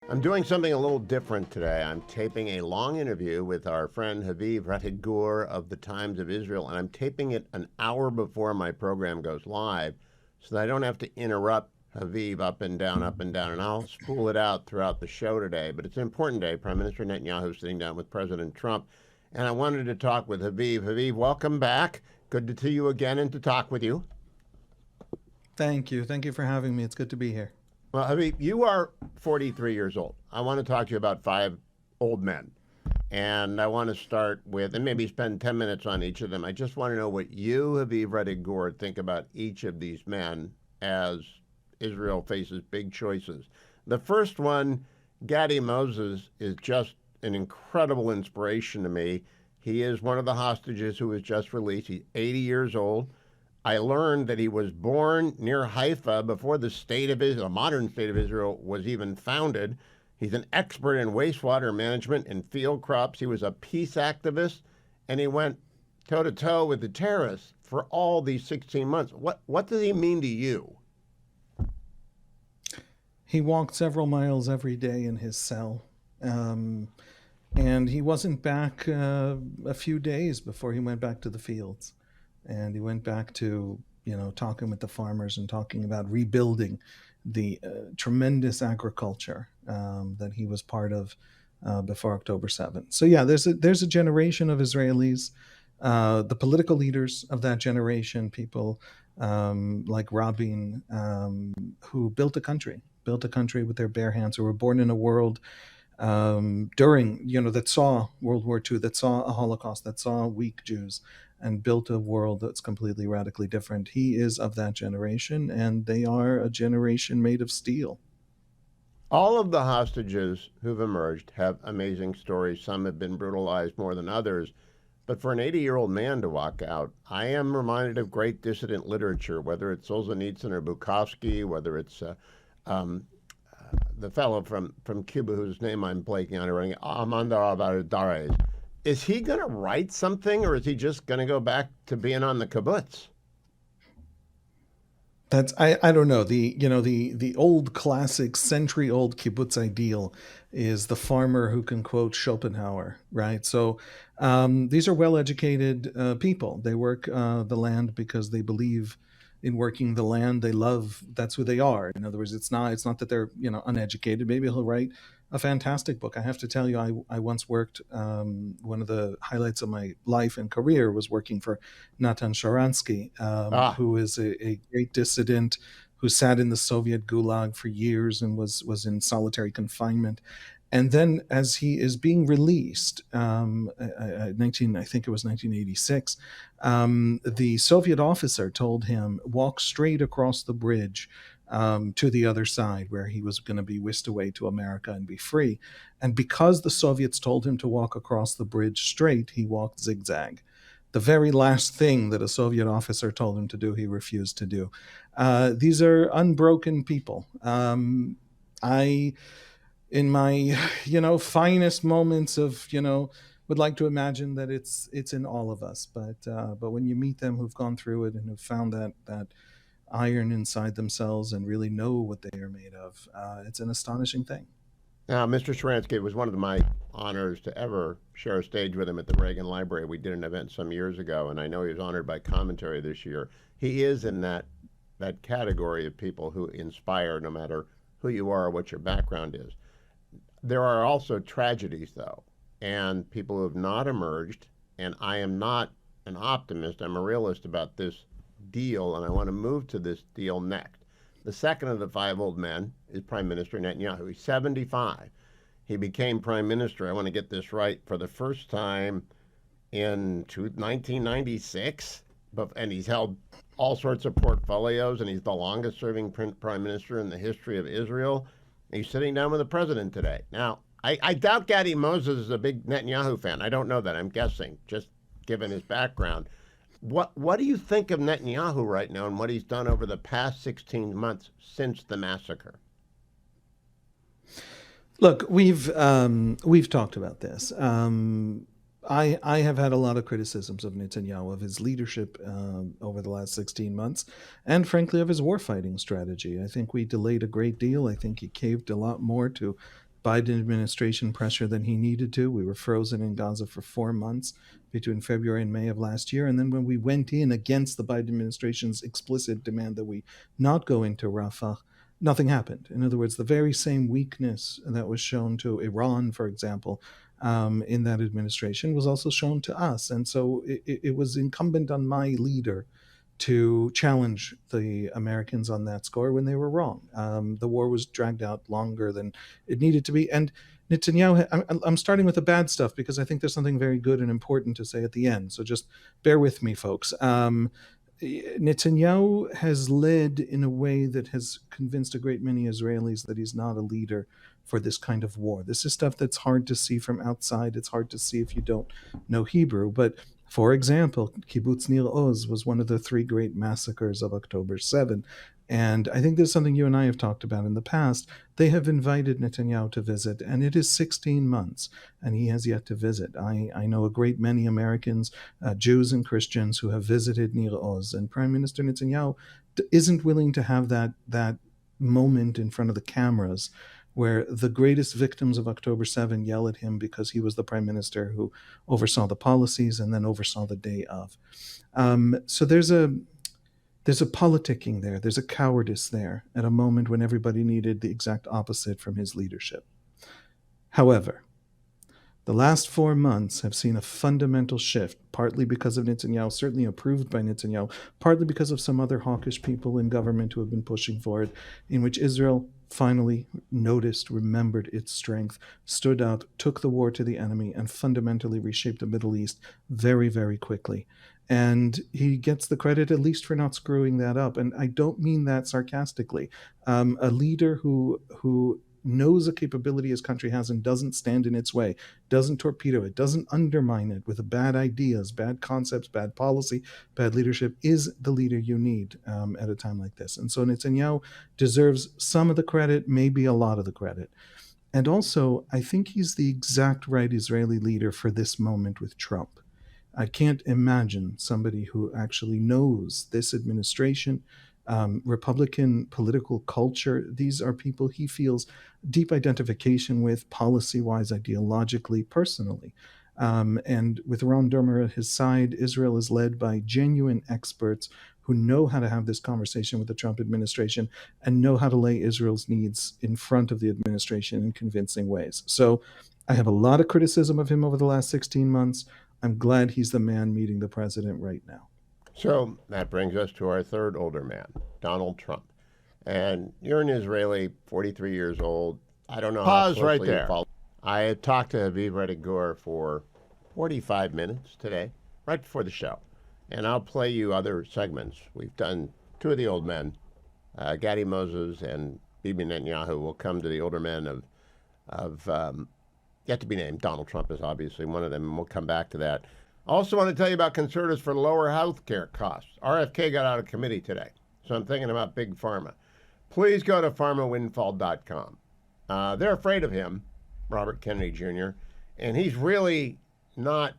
I'm doing something a little different today. I'm taping a long interview with our friend Haviv Rettig-Gur of the Times of Israel, and I'm taping it an hour before my program goes live so that I don't have to interrupt Haviv up and down, and I'll spool it out throughout the show today. But it's an important day. Prime Minister Netanyahu sitting down with President Trump, and I wanted to talk with Haviv. Haviv, welcome back. Good to see you again and to talk with you. Thank you. Thank you for having me. It's good to be here. Well, Habib, you are 43 years old. I want to talk to you about five old men. And I want to start with, and maybe spend 10 minutes on each of them. I just want to know what you, Habib Rettig-Gur, think about each of these men as Israel faces big choices. The first one, Gadi Moses, is just an incredible inspiration to me. He is one of the hostages who was just released. He's 80 years old. I learned that he was born near Haifa before the state of Israel, the modern state of Israel, was even founded. He's an expert in wastewater management and field crops. He was a peace activist, and he went toe-to-toe with the terrorists for all these 16 months. What does he mean to you? He walked several miles every day in his cell. And he wasn't back a few days before he went back to the fields. And he went back to, talking with the farmers and talking about rebuilding the tremendous agriculture that he was part of before October 7th. So yeah, there's a generation of Israelis, the political leaders of that generation, people like Rabin, who built a country with their bare hands, who were born in a world during, that saw World War II, that saw a Holocaust, that saw weak Jews, and built a world that's completely radically different. He is of that generation, and they are a generation made of steel. All of the hostages who've emerged have amazing stories. Some have been brutalized more than others. But for an 80-year-old man to walk out, I am reminded of great dissident literature, whether it's Solzhenitsyn or Bukowski, whether it's the fellow from Cuba whose name I'm blanking on already, Armando Valladares. Is he going to write something, or is he just going to go back to being on the kibbutz? That's I don't know. The old classic century old kibbutz ideal is the farmer who can quote Schopenhauer, right? So these are well educated people. They work the land because they believe in working the land. They love, that's who they are. In other words, it's not that they're uneducated. Maybe he'll write a fantastic book. I have to tell you, I once worked, one of the highlights of my life and career was working for Natan Sharansky, Ah, who is a great dissident who sat in the Soviet gulag for years and was in solitary confinement. And then, as he is being released, 19, I think it was 1986, the Soviet officer told him, walk straight across the bridge to the other side, where he was going to be whisked away to America and be free. And because the Soviets told him to walk across the bridge straight, he walked zigzag. The very last thing that a Soviet officer told him to do, he refused to do. These are unbroken people. I in my finest moments of would like to imagine that it's in all of us, but when you meet them who've gone through it and have found that iron inside themselves and really know what they are made of, it's an astonishing thing. now, Mr. Sharansky, it was one of my honors to ever share a stage with him at the Reagan Library. We did an event some years ago, and I know he was honored by commentary this year. He is in that category of people who inspire, no matter who you are or what your background is. There are also tragedies, though, and people who have not emerged. And I am not an optimist. I'm a realist about this deal, and I want to move to this deal next. The second of the five old men is Prime Minister Netanyahu. He's 75. He became prime minister, I want to get this right, for the first time in 1996, and he's held all sorts of portfolios, and he's the longest serving prime minister in the history of Israel. He's sitting down with the president today. Now, I doubt Gadi Moses is a big Netanyahu fan. I don't know that. I'm guessing, just given his background. What do you think of Netanyahu right now and what he's done over the past 16 months since the massacre? Look, we've talked about this. I have had a lot of criticisms of Netanyahu, of his leadership over the last 16 months, and frankly of his warfighting strategy. I think we delayed a great deal. I think he caved a lot more to Biden administration pressure than he needed to. We were frozen in Gaza for 4 months between February and May of last year. And then when we went in against the Biden administration's explicit demand that we not go into Rafah, nothing happened. In other words, the very same weakness that was shown to Iran, for example, in that administration was also shown to us. And so it was incumbent on my leader to challenge the Americans on that score when they were wrong. The war was dragged out longer than it needed to be. And Netanyahu, I'm starting with the bad stuff because I think there's something very good and important to say at the end. So just bear with me, folks. Netanyahu has led in a way that has convinced a great many Israelis that he's not a leader for this kind of war. This is stuff that's hard to see from outside. It's hard to see if you don't know Hebrew. But for example, Kibbutz Nir Oz was one of the 3 great massacres of October 7. And I think there's something you and I have talked about in the past. They have invited Netanyahu to visit, and it is 16 months, and he has yet to visit. I know a great many Americans, Jews and Christians, who have visited Nir Oz, and Prime Minister Netanyahu isn't willing to have that moment in front of the cameras where the greatest victims of October 7 yell at him because he was the prime minister who oversaw the policies and then oversaw the day of. So there's a politicking there. There's a cowardice there at a moment when everybody needed the exact opposite from his leadership. However, the last 4 months have seen a fundamental shift, partly because of Netanyahu, certainly approved by Netanyahu, partly because of some other hawkish people in government who have been pushing for it, in which Israel finally noticed, remembered its strength, stood up, took the war to the enemy, and fundamentally reshaped the Middle East very, very quickly. And he gets the credit at least for not screwing that up. And I don't mean that sarcastically. A leader who knows a capability his country has and doesn't stand in its way, doesn't torpedo it, doesn't undermine it with bad ideas, bad concepts, bad policy, bad leadership, is the leader you need at a time like this. And so Netanyahu deserves some of the credit, maybe a lot of the credit. And also, I think he's the exact right Israeli leader for this moment with Trump. I can't imagine somebody who actually knows this administration, Republican political culture. These are people he feels deep identification with, policy-wise, ideologically, personally. And with Ron Dermer at his side, Israel is led by genuine experts who know how to have this conversation with the Trump administration and know how to lay Israel's needs in front of the administration in convincing ways. So I have a lot of criticism of him over the last 16 months. I'm glad he's the man meeting the president right now. So that brings us to our third older man, Donald Trump. And you're an Israeli, 43 years old. I don't know how closely right there. I had talked to Haviv Rettig-Gur for 45 minutes today, right before the show. And I'll play you other segments. We've done 2 of the old men, Gadi Moses and Bibi Netanyahu. Will come to the older men of yet to be named. Donald Trump is obviously one of them, and we'll come back to that. I also want to tell you about conservatives for lower health care costs. RFK got out of committee today, so I'm thinking about Big Pharma. Please go to pharmawindfall.com. They're afraid of him, Robert Kennedy Jr., and he's really not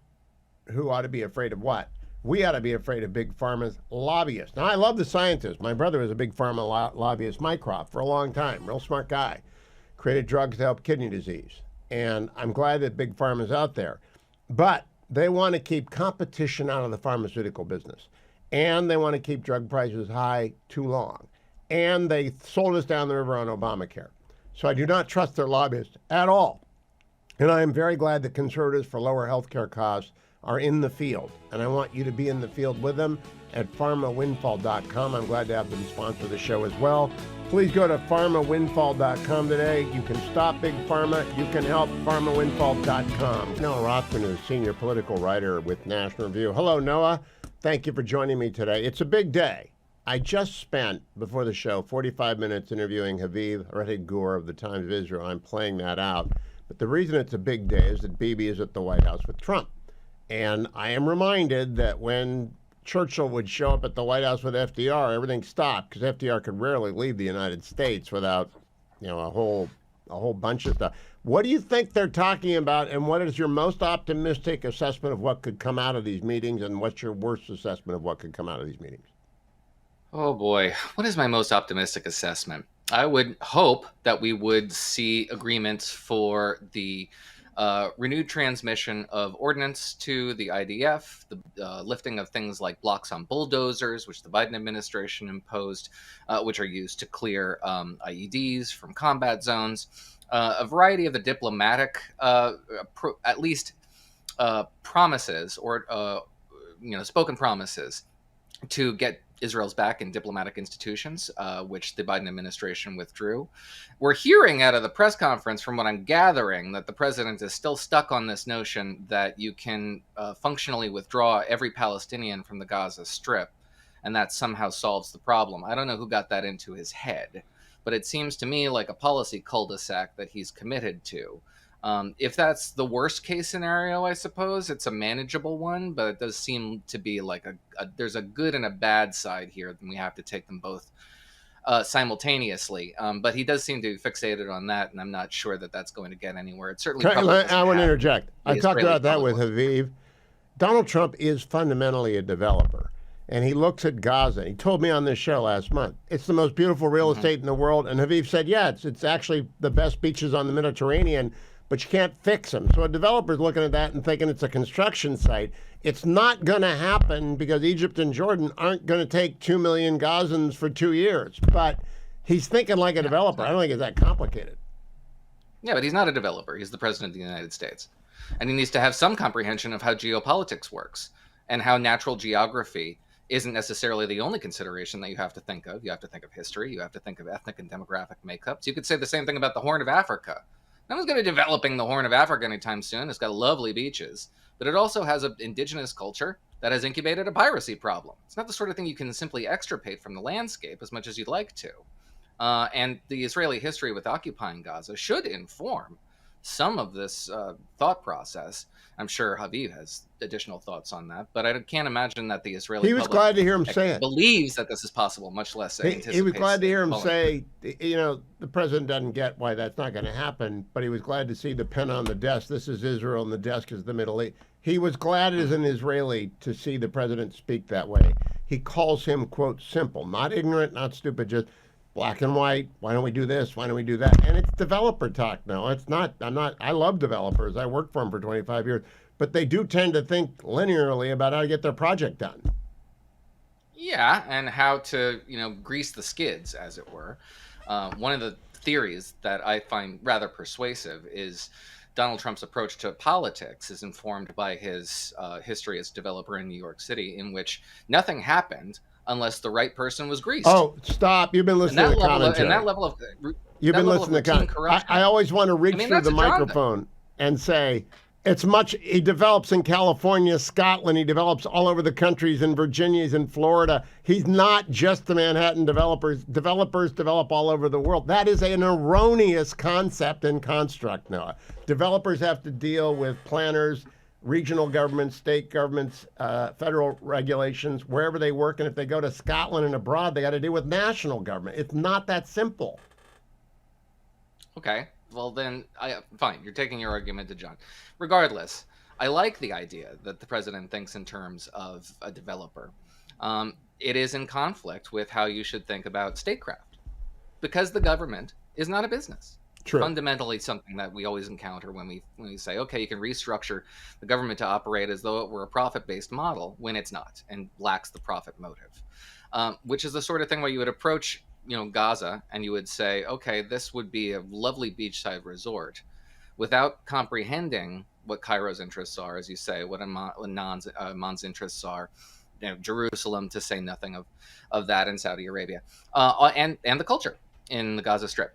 who ought to be afraid of what. We ought to be afraid of Big Pharma's lobbyists. Now, I love the scientists. My brother was a Big Pharma lobbyist, Mycroft, for a long time. Real smart guy. Created drugs to help kidney disease. And I'm glad that Big Pharma's out there. But they want to keep competition out of the pharmaceutical business. And they want to keep drug prices high too long. And they sold us down the river on Obamacare. So I do not trust their lobbyists at all. And I am very glad that conservatives for lower health care costs are in the field. And I want you to be in the field with them at pharmawindfall.com. I'm glad to have them sponsor the show as well. Please go to pharmawindfall.com today. You can stop Big Pharma. You can help pharmawindfall.com. Noah Rothman is a senior political writer with National Review. Hello, Noah. Thank you for joining me today. It's a big day. I just spent, before the show, 45 minutes interviewing Haviv Rettig-Gur of the Times of Israel. I'm playing that out. But the reason it's a big day is that Bibi is at the White House with Trump. And I am reminded that when Churchill would show up at the White House with FDR, everything stopped because FDR could rarely leave the United States without, a whole bunch of stuff. What do you think they're talking about, and what is your most optimistic assessment of what could come out of these meetings, and what's your worst assessment of what could come out of these meetings? Oh boy, what is my most optimistic assessment? I would hope that we would see agreements for the renewed transmission of ordnance to the IDF, the lifting of things like blocks on bulldozers, which the Biden administration imposed, which are used to clear IEDs from combat zones, a variety of the diplomatic, at least promises or spoken promises to get Israel's back in diplomatic institutions, which the Biden administration withdrew. We're hearing out of the press conference, from what I'm gathering, that the president is still stuck on this notion that you can functionally withdraw every Palestinian from the Gaza Strip, and that somehow solves the problem. I don't know who got that into his head, but it seems to me like a policy cul-de-sac that he's committed to. If that's the worst case scenario, I suppose it's a manageable one, but it does seem to be like there's a good and a bad side here, and we have to take them both simultaneously. But he does seem to be fixated on that, and I'm not sure that that's going to get anywhere. It certainly I want to interject. I talked about that with public. Haviv. Donald Trump is fundamentally a developer. And he looks at Gaza. He told me on this show last month, it's the most beautiful real estate in the world. And Haviv said, yeah, it's actually the best beaches on the Mediterranean, but you can't fix them. So a developer's looking at that and thinking it's a construction site. It's not going to happen because Egypt and Jordan aren't going to take 2 million Gazans for 2 years. But he's thinking like a developer. I don't think it's that complicated. Yeah, but he's not a developer. He's the president of the United States. And he needs to have some comprehension of how geopolitics works and how natural geography isn't necessarily the only consideration that you have to think of. You have to think of history. You have to think of ethnic and demographic makeups. You could say the same thing about the Horn of Africa. No one's going to be developing the Horn of Africa anytime soon. It's got lovely beaches, but it also has an indigenous culture that has incubated a piracy problem. It's not the sort of thing you can simply extirpate from the landscape as much as you'd like to. And the Israeli history with occupying Gaza should inform some of this thought process. I'm sure Haviv has additional thoughts on that, but I can't imagine that the Israeli He was public glad to hear him say it. believes that this is possible, much less He was glad to hear him pulling. say, the president doesn't get why that's not going to happen, but he was glad to see the pen on the desk. This is Israel, and the desk is the Middle East. He was glad as an Israeli to see the president speak that way. He calls him, quote, simple, not ignorant, not stupid, just black and white. Why don't we do this? Why don't we do that? And it's developer talk now. I love developers. I worked for them for 25 years, but they do tend to think linearly about how to get their project done. Yeah, and how to, grease the skids, as it were. One of the theories that I find rather persuasive is Donald Trump's approach to politics is informed by his history as developer in New York City, in which nothing happened unless the right person was greased. Oh, stop. You've been listening to the commentary. And that level of You've been listening to corruption. I always want to reach through the microphone and say, he develops in California, Scotland. He develops all over the countries, in Virginia, he's in Florida. He's not just the Manhattan developers. Developers develop all over the world. That is an erroneous concept and construct, Noah. Developers have to deal with planners, regional governments, state governments, federal regulations, wherever they work. And if they go to Scotland and abroad, they got to deal with national government. It's not that simple. Okay. Well, then, fine. You're taking your argument to John. Regardless, I like the idea that the president thinks in terms of a developer. It is in conflict with how you should think about statecraft, because the government is not a business. True. Fundamentally, something that we always encounter when we say, okay, you can restructure the government to operate as though it were a profit-based model, when it's not and lacks the profit motive, which is the sort of thing where you would approach Gaza, and you would say, okay, this would be a lovely beachside resort, without comprehending what Cairo's interests are, as you say, what Amman's interests are, Jerusalem, to say nothing of that in Saudi Arabia, and the culture in the Gaza Strip.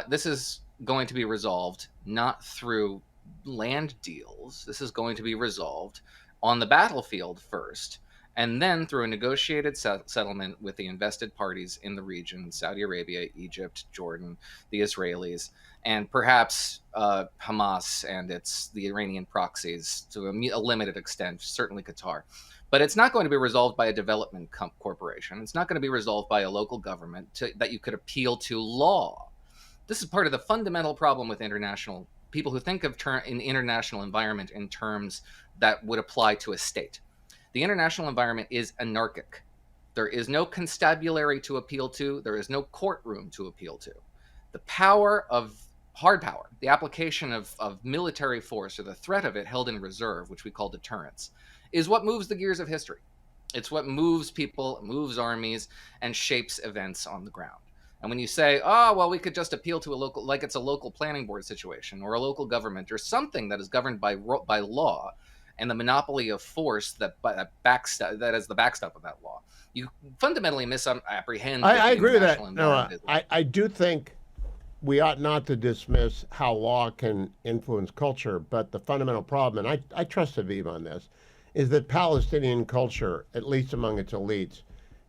This is going to be resolved not through land deals. This is going to be resolved on the battlefield first, and then through a negotiated settlement with the invested parties in the region: Saudi Arabia, Egypt, Jordan, the Israelis, and perhaps Hamas and the Iranian proxies to a limited extent, certainly Qatar. But it's not going to be resolved by a development corporation. It's not going to be resolved by a local government that you could appeal to law. This is part of the fundamental problem with international people who think of in the international environment in terms that would apply to a state. The international environment is anarchic. There is no constabulary to appeal to. There is no courtroom to appeal to. The power of hard power, the application of military force, or the threat of it held in reserve, which we call deterrence, is what moves the gears of history. It's what moves people, moves armies, and shapes events on the ground. And when you say, oh, well, we could just appeal to a local, like it's a local planning board situation or a local government or something that is governed by law, and the monopoly of force that is the backstop of that law, you fundamentally misapprehend. I agree with that. No, I do think we ought not to dismiss how law can influence culture, but the fundamental problem, and I trust Aviv on this, is that Palestinian culture, at least among its elites,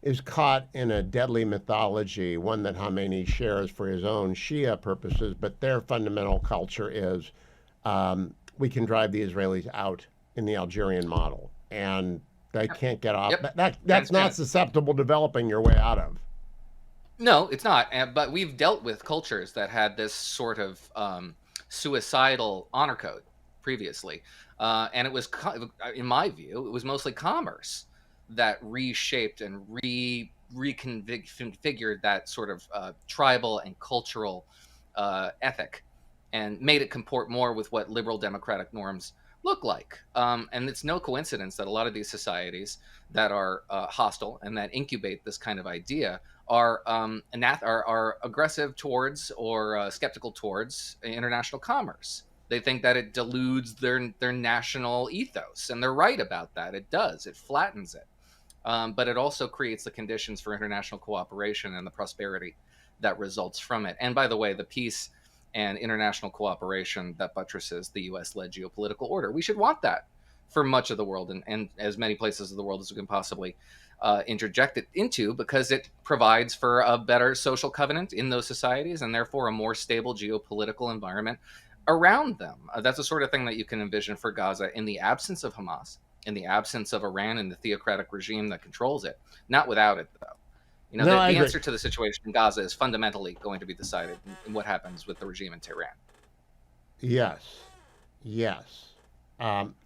is caught in a deadly mythology, one that Khamenei shares for his own Shia purposes, but their fundamental culture is we can drive the Israelis out in the Algerian model, and they can't get off. Yep. That's not susceptible to developing your way out of. No, it's not. But we've dealt with cultures that had this sort of suicidal honor code previously. And it was, in my view, it was mostly commerce that reshaped and reconfigured that sort of tribal and cultural ethic and made it comport more with what liberal democratic norms look like. And it's no coincidence that a lot of these societies that are hostile and that incubate this kind of idea are aggressive towards or skeptical towards international commerce. They think that it deludes their national ethos, and they're right about that. It does. It flattens it. But it also creates the conditions for international cooperation and the prosperity that results from it. And by the way, the peace and international cooperation that buttresses the U.S.-led geopolitical order. We should want that for much of the world and as many places of the world as we can possibly interject it into, because it provides for a better social covenant in those societies and therefore a more stable geopolitical environment around them. That's the sort of thing that you can envision for Gaza in the absence of Hamas, in the absence of Iran and the theocratic regime that controls it. Not without it, though. You know, the answer to the situation in Gaza is fundamentally going to be decided in what happens with the regime in Tehran. Yes.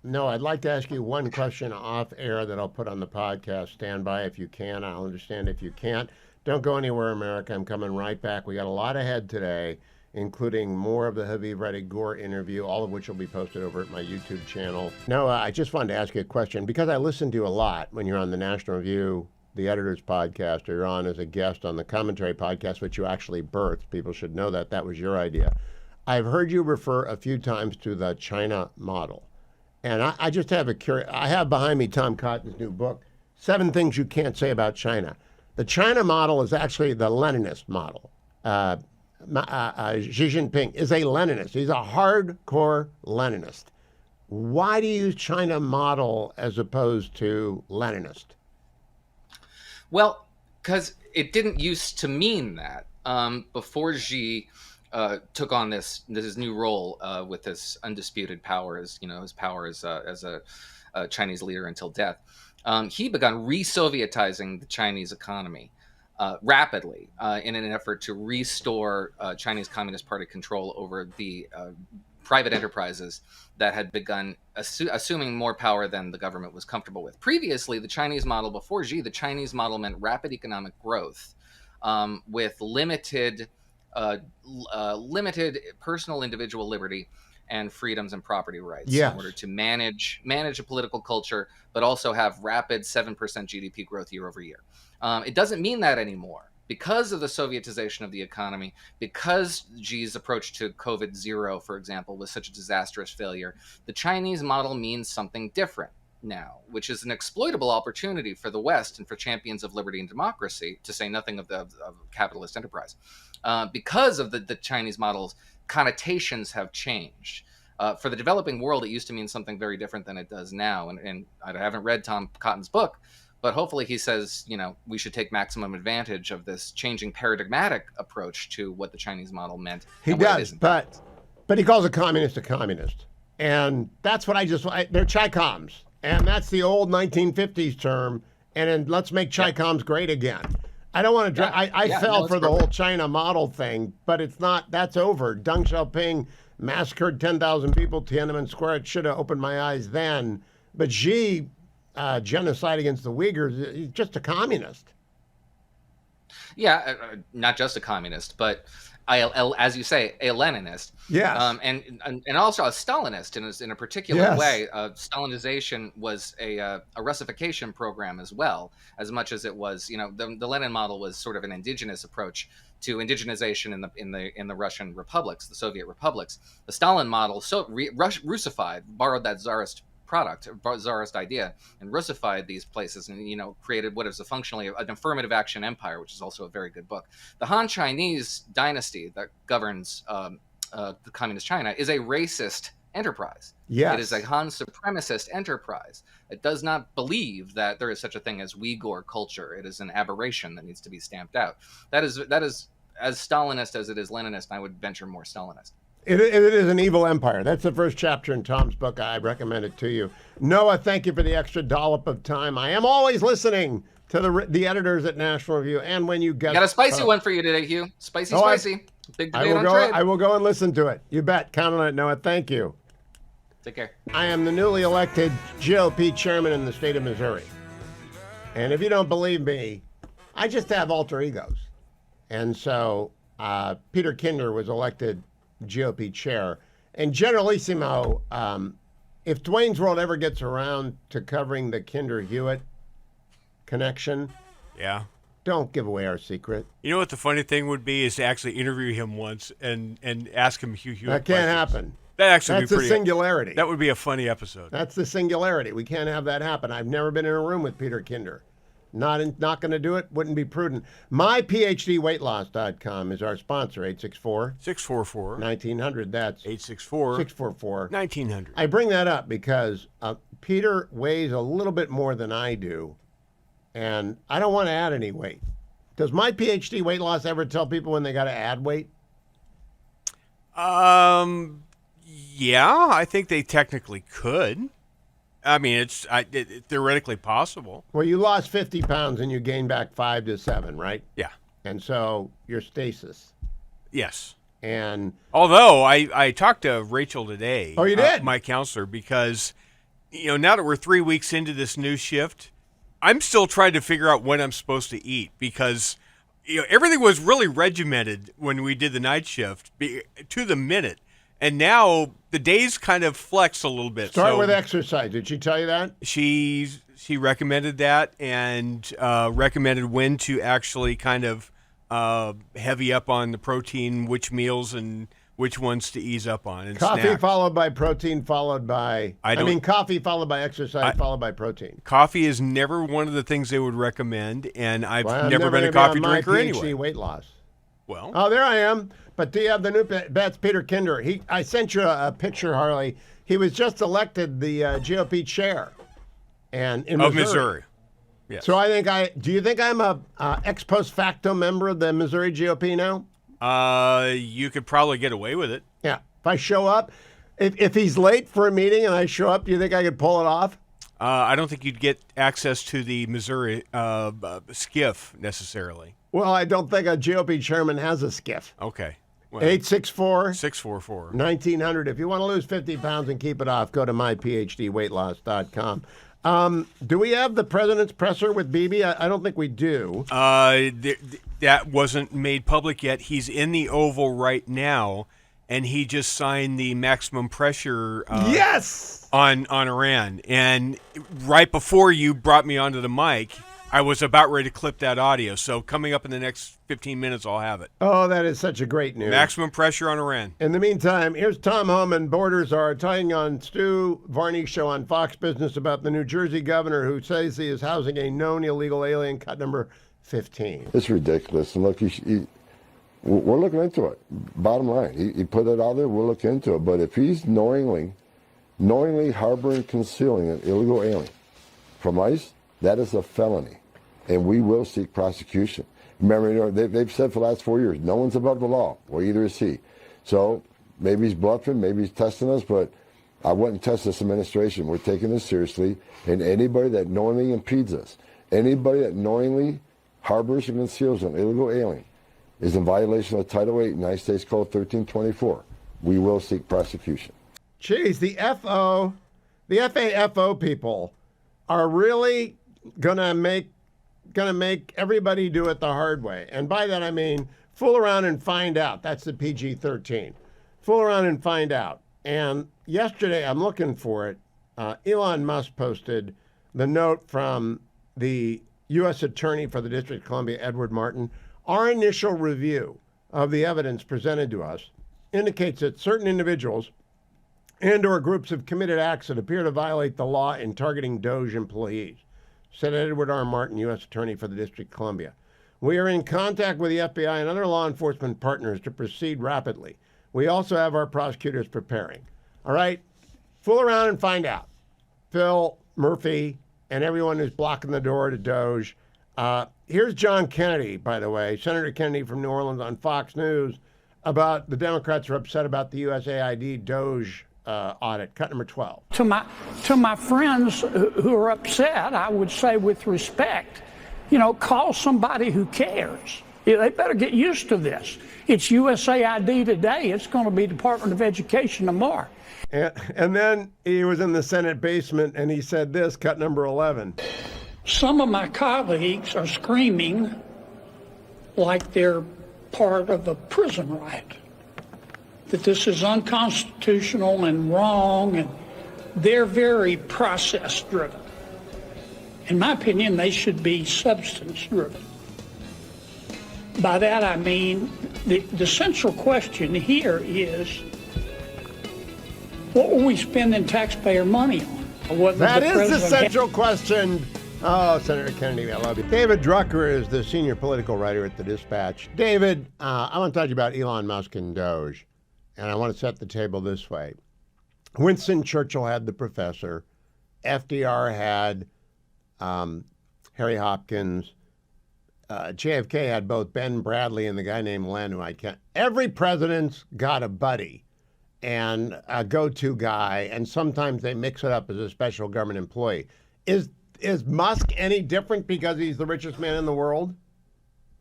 No, I'd like to ask you one question off air that I'll put on the podcast. Stand by if you can. I'll understand if you can't. Don't go anywhere, America. I'm coming right back. We got a lot ahead today, including more of the Haviv Reddy Gore interview, all of which will be posted over at my YouTube channel. No, I just wanted to ask you a question, because I listen to you a lot when you're on the National Review, the Editor's Podcast, or you're on as a guest on the Commentary Podcast, which you actually birthed. People should know that. That was your idea. I've heard you refer a few times to the China model. And I just have I have behind me Tom Cotton's new book, 7 Things You Can't Say About China. The China model is actually the Leninist model. Xi Jinping is a Leninist. He's a hardcore Leninist. Why do you use China model as opposed to Leninist? Well, because it didn't used to mean that. Before Xi took on this new role with this undisputed power, his power as a Chinese leader until death, he began re-Sovietizing the Chinese economy rapidly in an effort to restore Chinese Communist Party control over the private enterprises that had begun assuming more power than the government was comfortable with. Previously, the Chinese model, before Xi, the Chinese model meant rapid economic growth with limited personal individual liberty and freedoms and property rights in order to manage a political culture, but also have rapid 7% GDP growth year over year. It doesn't mean that anymore because of the Sovietization of the economy, because Xi's approach to COVID-0, for example, was such a disastrous failure. The Chinese model means something different now, which is an exploitable opportunity for the West and for champions of liberty and democracy, to say nothing of capitalist enterprise. Because of the Chinese model's connotations have changed. For the developing world, it used to mean something very different than it does now. And I haven't read Tom Cotton's book, but hopefully he says, we should take maximum advantage of this changing paradigmatic approach to what the Chinese model meant. He does, but he calls a communist. And that's what they're Chi-Coms. And that's the old 1950s term. And then let's make Chi-Coms great again. I don't want to. I fell for the whole China model thing, but it's not. That's over. Deng Xiaoping massacred 10,000 people, Tiananmen Square. It should have opened my eyes then. But Xi genocide against the Uyghurs. He's just a communist. Yeah, not just a communist, but as you say, a Leninist. Yes. And also a Stalinist in a particular Yes. way. Stalinization was a Russification program as well, as much as it was, the Lenin model was sort of an indigenous approach to indigenization in the Russian republics, the Soviet republics. The Stalin model Russified, borrowed that Tsarist Tsarist idea, and Russified these places, and created what is functionally an affirmative action empire, which is also a very good book. The Han Chinese dynasty that governs the communist China is a racist enterprise. Yes. It is a Han supremacist enterprise. It does not believe that there is such a thing as Uyghur culture. It is an aberration that needs to be stamped out. That is as Stalinist as it is Leninist. I would venture more Stalinist. It is an evil empire. That's the first chapter in Tom's book. I recommend it to you. Noah, thank you for the extra dollop of time. I am always listening to the editors at National Review, and when you get got a spicy one for you today, Hugh. Spicy. Big debate on trade. I will go and listen to it. You bet. Count on it, Noah. Thank you. Take care. I am the newly elected GOP chairman in the state of Missouri. And if you don't believe me, I just have alter egos. And so Peter Kinder was elected GOP chair. And Generalissimo, if Dwayne's World ever gets around to covering the Kinder-Hewitt connection, yeah, don't give away our secret. You know what the funny thing would be is to actually interview him once and ask him Hugh Hewitt That can't questions. happen. That actually That's be pretty. the singularity. That would be a funny episode. That's the singularity. We can't have that happen. I've never been in a room with Peter Kinder. Not going to do it. Wouldn't be prudent. MyPhDWeightLoss.com is our sponsor. 864-1900. That's 864-644-1900. I bring that up because Peter weighs a little bit more than I do, and I don't want to add any weight. Does My PhD Weight Loss ever tell people when they got to add weight? Yeah, I think they technically could. I mean, it's theoretically possible. Well, you lost 50 pounds and you gained back 5 to 7, right? Yeah. And so you're stasis. Yes. And although I talked to Rachel today. Oh, you did? My counselor, because now that we're 3 weeks into this new shift, I'm still trying to figure out when I'm supposed to eat, because everything was really regimented when we did the night shift to the minute. And now the days kind of flex a little bit. Start with exercise. Did she tell you that? She recommended that, and recommended when to actually kind of heavy up on the protein, which meals and which ones to ease up on. And coffee snack. followed by protein followed by coffee followed by exercise followed by protein. Coffee is never one of the things they would recommend, and I've never been a gonna coffee be on drinker my anyway. PhD weight loss. Well, oh, there I am. But do you have the new That's Peter Kinder. I sent you a picture, Harley. He was just elected the GOP chair, and in Missouri. Yes. So do you think I'm a ex post facto member of the Missouri GOP now? You could probably get away with it. Yeah. If I show up, if he's late for a meeting and I show up, do you think I could pull it off? I don't think you'd get access to the Missouri skiff necessarily. Well, I don't think a GOP chairman has a skiff. Okay. Well, 864-644-1900. If you want to lose 50 pounds and keep it off, go to myphdweightloss.com. Do we have the president's presser with Bibi? I don't think we do. That wasn't made public yet. He's in the Oval right now, and he just signed the maximum pressure yes! on Iran. And right before you brought me onto the mic, I was about ready to clip that audio. So coming up in the next 15 minutes, I'll have it. Oh, that is such a great news. Maximum pressure on Iran. In the meantime, here's Tom Homan. Borders are talking on Stu Varney's show on Fox Business about the New Jersey governor who says he is housing a known illegal alien, cut number 15. It's ridiculous. And look, we're looking into it. Bottom line, he put it out there, we'll look into it. But if he's knowingly harboring, concealing an illegal alien from ICE, that is a felony, and we will seek prosecution. Remember, they've said for the last 4 years, no one's above the law. Well, either is he. So maybe he's bluffing, maybe he's testing us, but I wouldn't test this administration. We're taking this seriously, and anybody that knowingly impedes us, anybody that knowingly harbors and conceals an illegal alien is in violation of Title 8, United States Code 1324. We will seek prosecution. Geez, the FAFO people are really gonna make everybody do it the hard way. And by that I mean fool around and find out. That's the PG-13. Fool around and find out. And yesterday, I'm looking for it, Elon Musk posted the note from the U.S. Attorney for the District of Columbia, Edward Martin. Our initial review of the evidence presented to us indicates that certain individuals and or groups have committed acts that appear to violate the law in targeting Doge employees, said Edward R. Martin, U.S. Attorney for the District of Columbia. We are in contact with the FBI and other law enforcement partners to proceed rapidly. We also have our prosecutors preparing. All right? Fool around and find out. Phil, Murphy, and everyone who's blocking the door to Doge. Here's John Kennedy, by the way, Senator Kennedy from New Orleans on Fox News, about the Democrats are upset about the USAID Doge audit. Cut number 12. To my friends who are upset, I would say with respect, call somebody who cares. They better get used to this. It's USAID today. It's going to be Department of Education tomorrow. And then he was in the Senate basement and he said this, cut number 11. Some of my colleagues are screaming like they're part of a prison riot, that this is unconstitutional and wrong, and they're very process-driven. In my opinion, they should be substance-driven. By that I mean the central question here is, what were we spending taxpayer money on? That is the central question. Oh, Senator Kennedy, I love you. David Drucker is the senior political writer at the Dispatch. David, I want to talk to you about Elon Musk and Doge, and I want to set the table this way. Winston Churchill had the professor. FDR had Harry Hopkins. JFK had both Ben Bradley and the guy named Len, who I can't. Every president's got a buddy and a go-to guy, and sometimes they mix it up as a special government employee. Is Musk any different because he's the richest man in the world?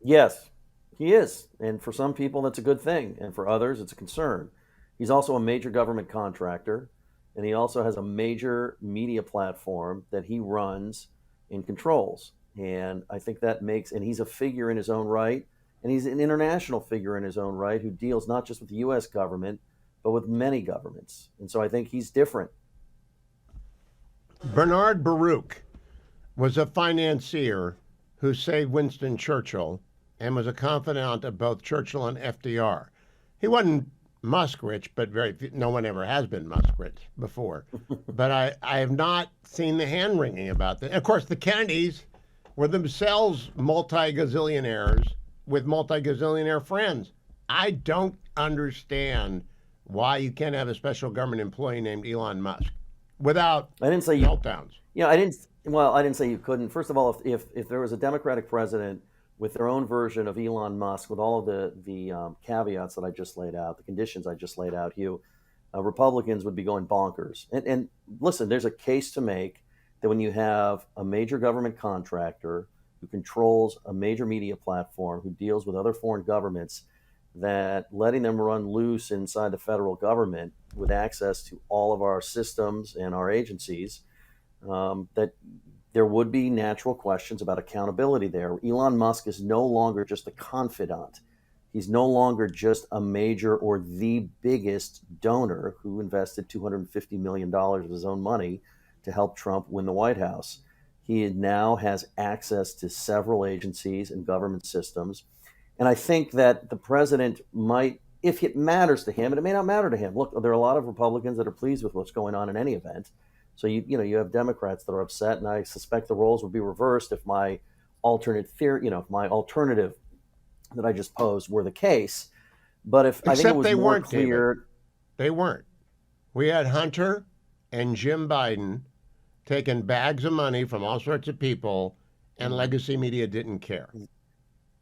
Yes, he is. And for some people, that's a good thing. And for others, it's a concern. He's also a major government contractor, and he also has a major media platform that he runs and controls. And I think that and he's a figure in his own right, and he's an international figure in his own right who deals not just with the U.S. government, but with many governments. And so I think he's different. Bernard Baruch was a financier who saved Winston Churchill and was a confidant of both Churchill and FDR. He wasn't Musk rich, but no one ever has been Musk rich before. But I have not seen the hand-wringing about that. Of course, the Kennedys were themselves multi-gazillionaires with multi-gazillionaire friends. I don't understand why you can't have a special government employee named Elon Musk without meltdowns. I didn't say you couldn't. First of all, if there was a Democratic president with their own version of Elon Musk, with all of the caveats that I just laid out, the conditions I just laid out, Hugh, Republicans would be going bonkers. And listen, there's a case to make that when you have a major government contractor who controls a major media platform, who deals with other foreign governments, that letting them run loose inside the federal government with access to all of our systems and our agencies, that there would be natural questions about accountability there. Elon Musk is no longer just a confidant. He's no longer just a major or the biggest donor who invested $250 million of his own money to help Trump win the White House. He now has access to several agencies and government systems. And I think that the president might, if it matters to him, and it may not matter to him. Look, there are a lot of Republicans that are pleased with what's going on in any event. So you have Democrats that are upset, and I suspect the roles would be reversed if my alternate theory, if my alternative that I just posed were the case. But I think it was more clear, David. They weren't. We had Hunter and Jim Biden taking bags of money from all sorts of people, and legacy media didn't care.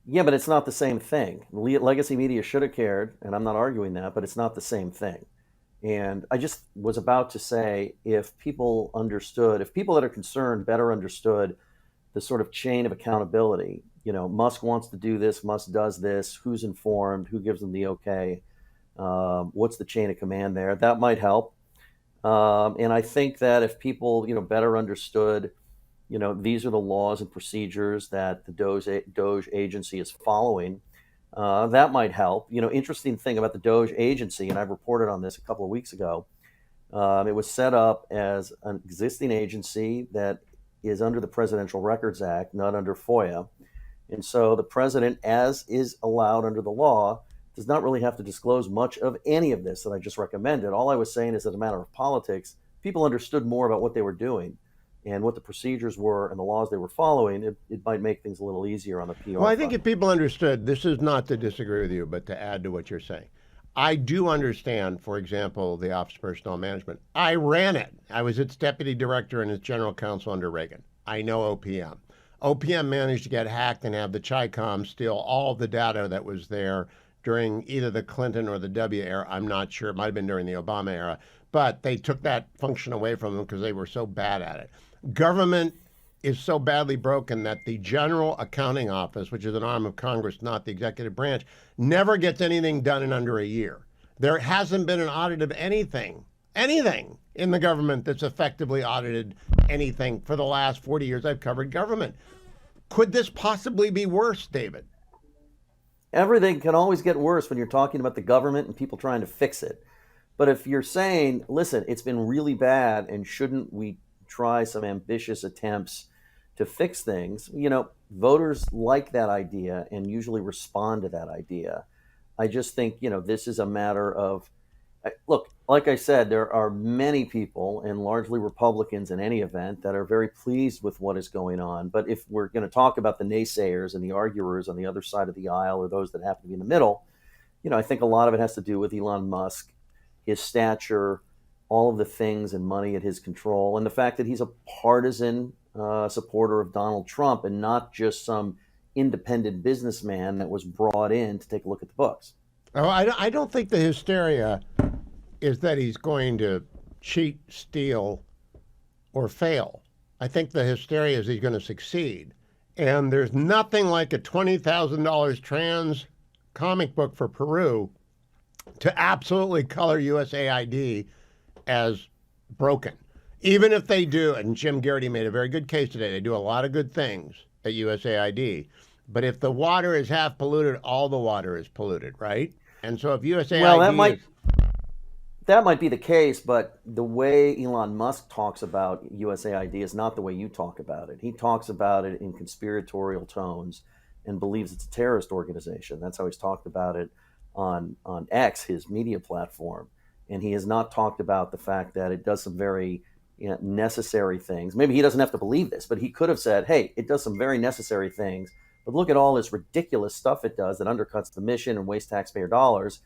Yeah, but it's not the same thing. Legacy media should have cared, and I'm not arguing that, but it's not the same thing. And I just was about to say, if people that are concerned better understood the sort of chain of accountability, Musk wants to do this, Musk does this, who's informed, who gives them the okay, what's the chain of command there, that might help. And I think that if people, better understood these are the laws and procedures that the Doge agency is following. That might help. Interesting thing about the Doge agency, and I reported on this a couple of weeks ago. It was set up as an existing agency that is under the Presidential Records Act, not under FOIA. And so the president, as is allowed under the law, does not really have to disclose much of any of this that I just recommended. All I was saying is, as a matter of politics, people understood more about what they were doing and what the procedures were and the laws they were following. It might make things a little easier on the PR. Well, I think if people understood, this is not to disagree with you, but to add to what you're saying. I do understand, for example, the Office of Personnel Management. I ran it. I was its deputy director and its general counsel under Reagan. I know OPM. OPM managed to get hacked and have the Chi-Com steal all the data that was there during either the Clinton or the W era. I'm not sure. It might have been during the Obama era. But they took that function away from them because they were so bad at it. Government is so badly broken that the General Accounting Office, which is an arm of Congress, not the executive branch, never gets anything done in under a year. There hasn't been an audit of anything in the government that's effectively audited anything for the last 40 years I've covered government. Could this possibly be worse, David? Everything can always get worse when you're talking about the government and people trying to fix it. But if you're saying, listen, it's been really bad and shouldn't we try some ambitious attempts to fix things, voters like that idea and usually respond to that idea. I just think, this is a matter of, look, like I said, there are many people, and largely Republicans in any event, that are very pleased with what is going on. But if we're going to talk about the naysayers and the arguers on the other side of the aisle, or those that happen to be in the middle, I think a lot of it has to do with Elon Musk, his stature, all of the things and money at his control, and the fact that he's a partisan supporter of Donald Trump and not just some independent businessman that was brought in to take a look at the books. Oh, I don't think the hysteria is that he's going to cheat, steal, or fail. I think the hysteria is he's going to succeed. And there's nothing like a $20,000 trans comic book for Peru to absolutely color USAID as broken. Even if they do, and Jim Garrity made a very good case today, they do a lot of good things at USAID. But if the water is half polluted, all the water is polluted, right? And so if USAID that might be the case, but the way Elon Musk talks about USAID is not the way you talk about it. He talks about it in conspiratorial tones and believes it's a terrorist organization. That's how he's talked about it on X, his media platform. And he has not talked about the fact that it does some very necessary things. Maybe he doesn't have to believe this, but he could have said, hey, it does some very necessary things, but look at all this ridiculous stuff it does that undercuts the mission and wastes taxpayer dollars.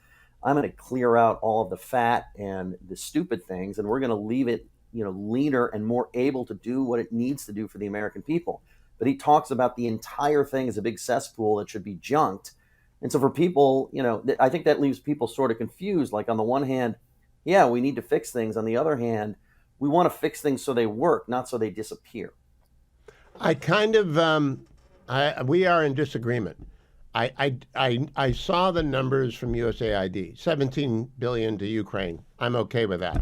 I'm going to clear out all of the fat and the stupid things, and we're going to leave it, leaner and more able to do what it needs to do for the American people. But he talks about the entire thing as a big cesspool that should be junked. And so for people, I think that leaves people sort of confused. Like on the one hand, yeah, we need to fix things. On the other hand, we want to fix things so they work, not so they disappear. I kind of, we are in disagreement. I saw the numbers from USAID, $17 billion to Ukraine. I'm okay with that.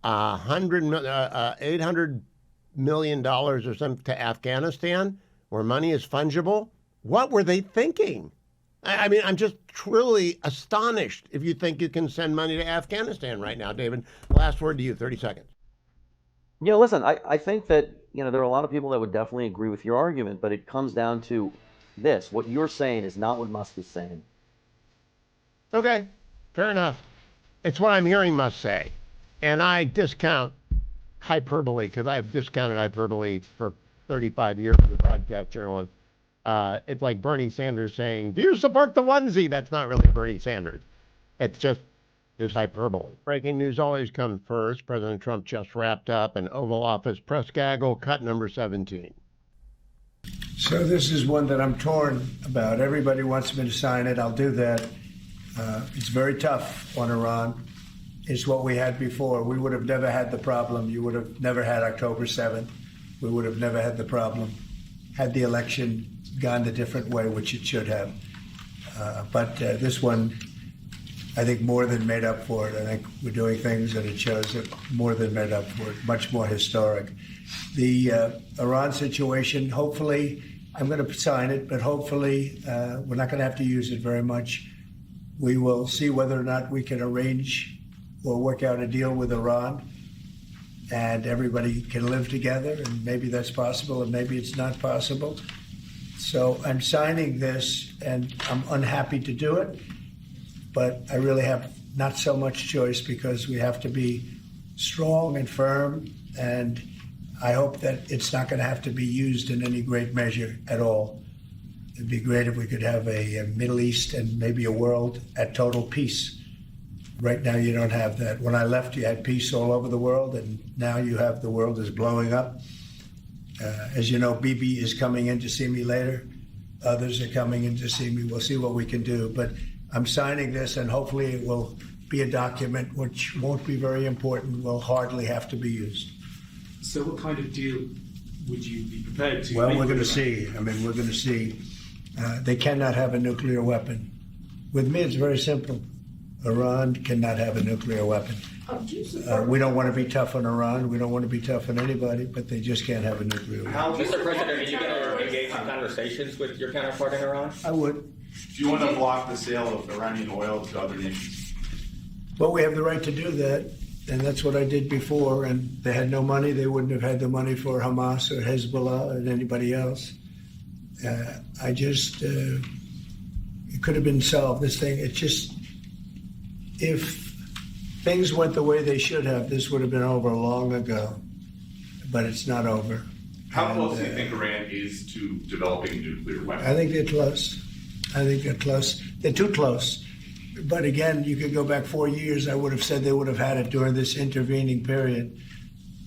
$800 million or something to Afghanistan, where money is fungible. What were they thinking? I mean, I'm just truly astonished if you think you can send money to Afghanistan right now, David. Last word to you, 30 seconds. Listen, I think that, there are a lot of people that would definitely agree with your argument, but it comes down to this. What you're saying is not what Musk is saying. Okay, fair enough. It's what I'm hearing Musk say. And I discount hyperbole because I've discounted hyperbole for 35 years as a broadcast journalist. It's like Bernie Sanders saying, do you support the onesie? That's not really Bernie Sanders. It's just this hyperbole. Breaking news always comes first. President Trump just wrapped up an Oval Office press gaggle, cut number 17. So this is one that I'm torn about. Everybody wants me to sign it. I'll do that. It's very tough on Iran. It's what we had before. We would have never had the problem. You would have never had October 7th. We would have never had the problem had the election gone a different way, which it should have. But this one I think more than made up for it. I think we're doing things and it shows that more than made up for it, much more historic. The Iran situation, hopefully, I'm going to sign it, but hopefully we're not going to have to use it very much. We will see whether or not we can arrange or work out a deal with Iran and everybody can live together, and maybe that's possible and maybe it's not possible. So I'm signing this and I'm unhappy to do it, but I really have not so much choice because we have to be strong and firm, and I hope that it's not going to have to be used in any great measure at all. It'd be great if we could have a Middle East and maybe a world at total peace. Right now you don't have that. When I left, you had peace all over the world, and now you have the world is blowing up. As you know, Bibi is coming in to see me later. Others are coming in to see me. We'll see what we can do. But I'm signing this, and hopefully it will be a document which won't be very important, will hardly have to be used. So what kind of deal would you be prepared to Well, make we're going to with see. I mean, we're going to see. They cannot have a nuclear weapon. With me, it's very simple. Iran cannot have a nuclear weapon. We don't want to be tough on Iran. We don't want to be tough on anybody, but they just can't have a nuclear weapon. Mr. President, are you going to engage in conversations with your counterpart in Iran? I would. Do you want to block the sale of Iranian oil to other nations? Well, we have the right to do that, and that's what I did before. And they had no money. They wouldn't have had the money for Hamas or Hezbollah or anybody else. It could have been solved. This thing, it just, if things went the way they should have, this would have been over long ago. But it's not over. How close do you think Iran is to developing a nuclear weapon? I think they're close. I think they're close. They're too close. But again, you could go back 4 years. I would have said they would have had it during this intervening period.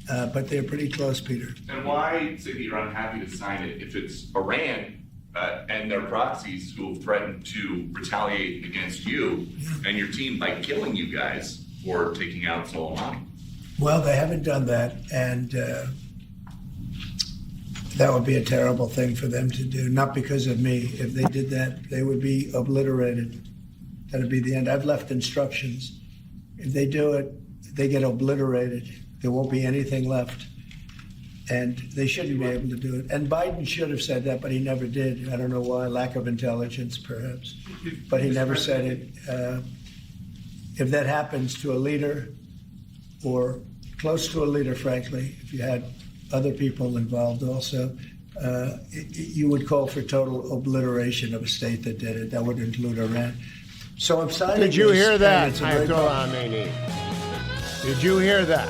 But they're pretty close, Peter. And why say that you're unhappy to sign it if it's Iran and their proxies who have threatened to retaliate against you and your team by killing you guys for taking out Soleimani? Well, they haven't done that, and that would be a terrible thing for them to do, not because of me. If they did that, they would be obliterated. That would be the end. I've left instructions. If they do it, they get obliterated. There won't be anything left. And they shouldn't be able to do it. And Biden should have said that, but he never did. I don't know why, lack of intelligence, perhaps. But he never said it. If that happens to a leader, or close to a leader, frankly, if you had other people involved also, you would call for total obliteration of a state that did it. That would include Iran. So I'm signing. Did you hear that, it's a very Ayatollah Khomeini? Did you hear that?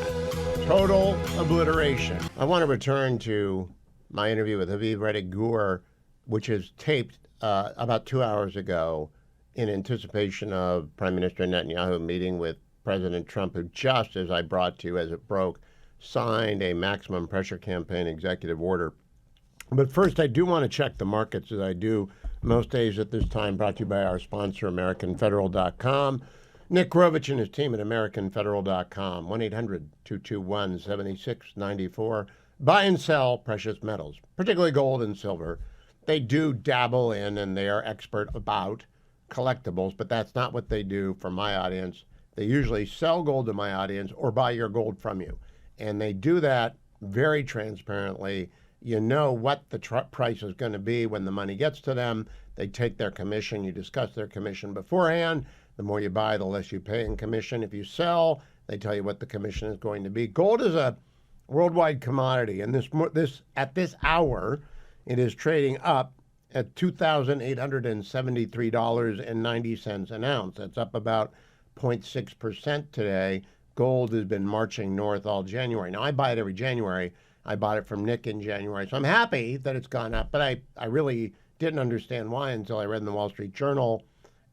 Total obliteration. I want to return to my interview with Haviv Reddick Gur, which is taped about 2 hours ago in anticipation of Prime Minister Netanyahu meeting with President Trump, who just, as I brought to you as it broke, signed a maximum pressure campaign executive order. But first, I do want to check the markets, as I do most days at this time, brought to you by our sponsor, AmericanFederal.com. Nick Grovich and his team at AmericanFederal.com, 1-800-221-7694. Buy and sell precious metals, particularly gold and silver. They do dabble in, and they are expert about collectibles, but that's not what they do for my audience. They usually sell gold to my audience or buy your gold from you. And they do that very transparently. You know what the price is going to be when the money gets to them. They take their commission. You discuss their commission beforehand. The more you buy, the less you pay in commission. If you sell, they tell you what the commission is going to be. Gold is a worldwide commodity, and this at this hour, it is trading up at $2,873.90 an ounce. That's up about 0.6% today. Gold has been marching north all January. Now, I buy it every January. I bought it from Nick in January, so I'm happy that it's gone up, but I really didn't understand why until I read in the Wall Street Journal.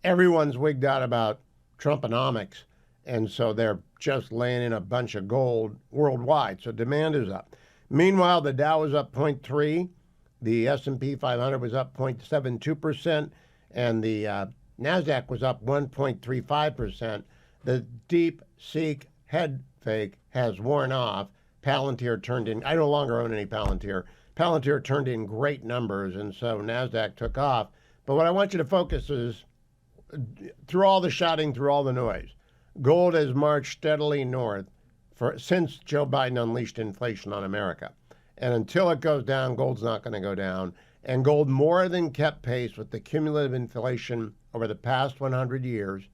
Everyone's wigged out about Trumponomics, and so they're just laying in a bunch of gold worldwide, so demand is up. Meanwhile, the Dow was up 0.3%, the S&P 500 was up 0.72%, and the NASDAQ was up 1.35%. The deep-seek head fake has worn off. Palantir turned in, I no longer own any Palantir. Palantir turned in great numbers, and so NASDAQ took off. But what I want you to focus is through all the shouting, through all the noise, gold has marched steadily north since Joe Biden unleashed inflation on America. And until it goes down, gold's not going to go down. And gold more than kept pace with the cumulative inflation over the past 100 years.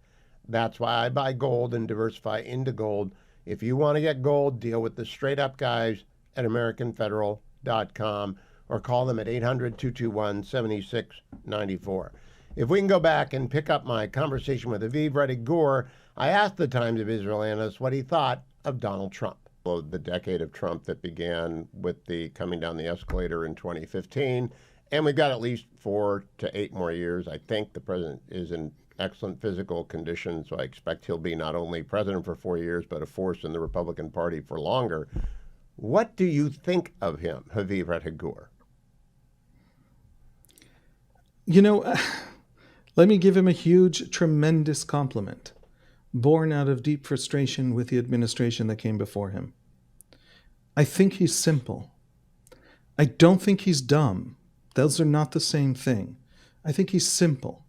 That's why I buy gold and diversify into gold. If you want to get gold, deal with the straight up guys at AmericanFederal.com or call them at 800-221-7694. If we can go back and pick up my conversation with Aviv Reddy-Gur, I asked the Times of Israel analyst what he thought of Donald Trump. The decade of Trump that began with the coming down the escalator in 2015, and we've got at least 4 to 8 more years. I think the president is in excellent physical condition, so I expect he'll be not only president for 4 years, but a force in the Republican Party for longer. What do you think of him, Aviv Reddy-Gur? You know, let me give him a huge, tremendous compliment, born out of deep frustration with the administration that came before him. I think he's simple. I don't think he's dumb. Those are not the same thing. I think he's simple.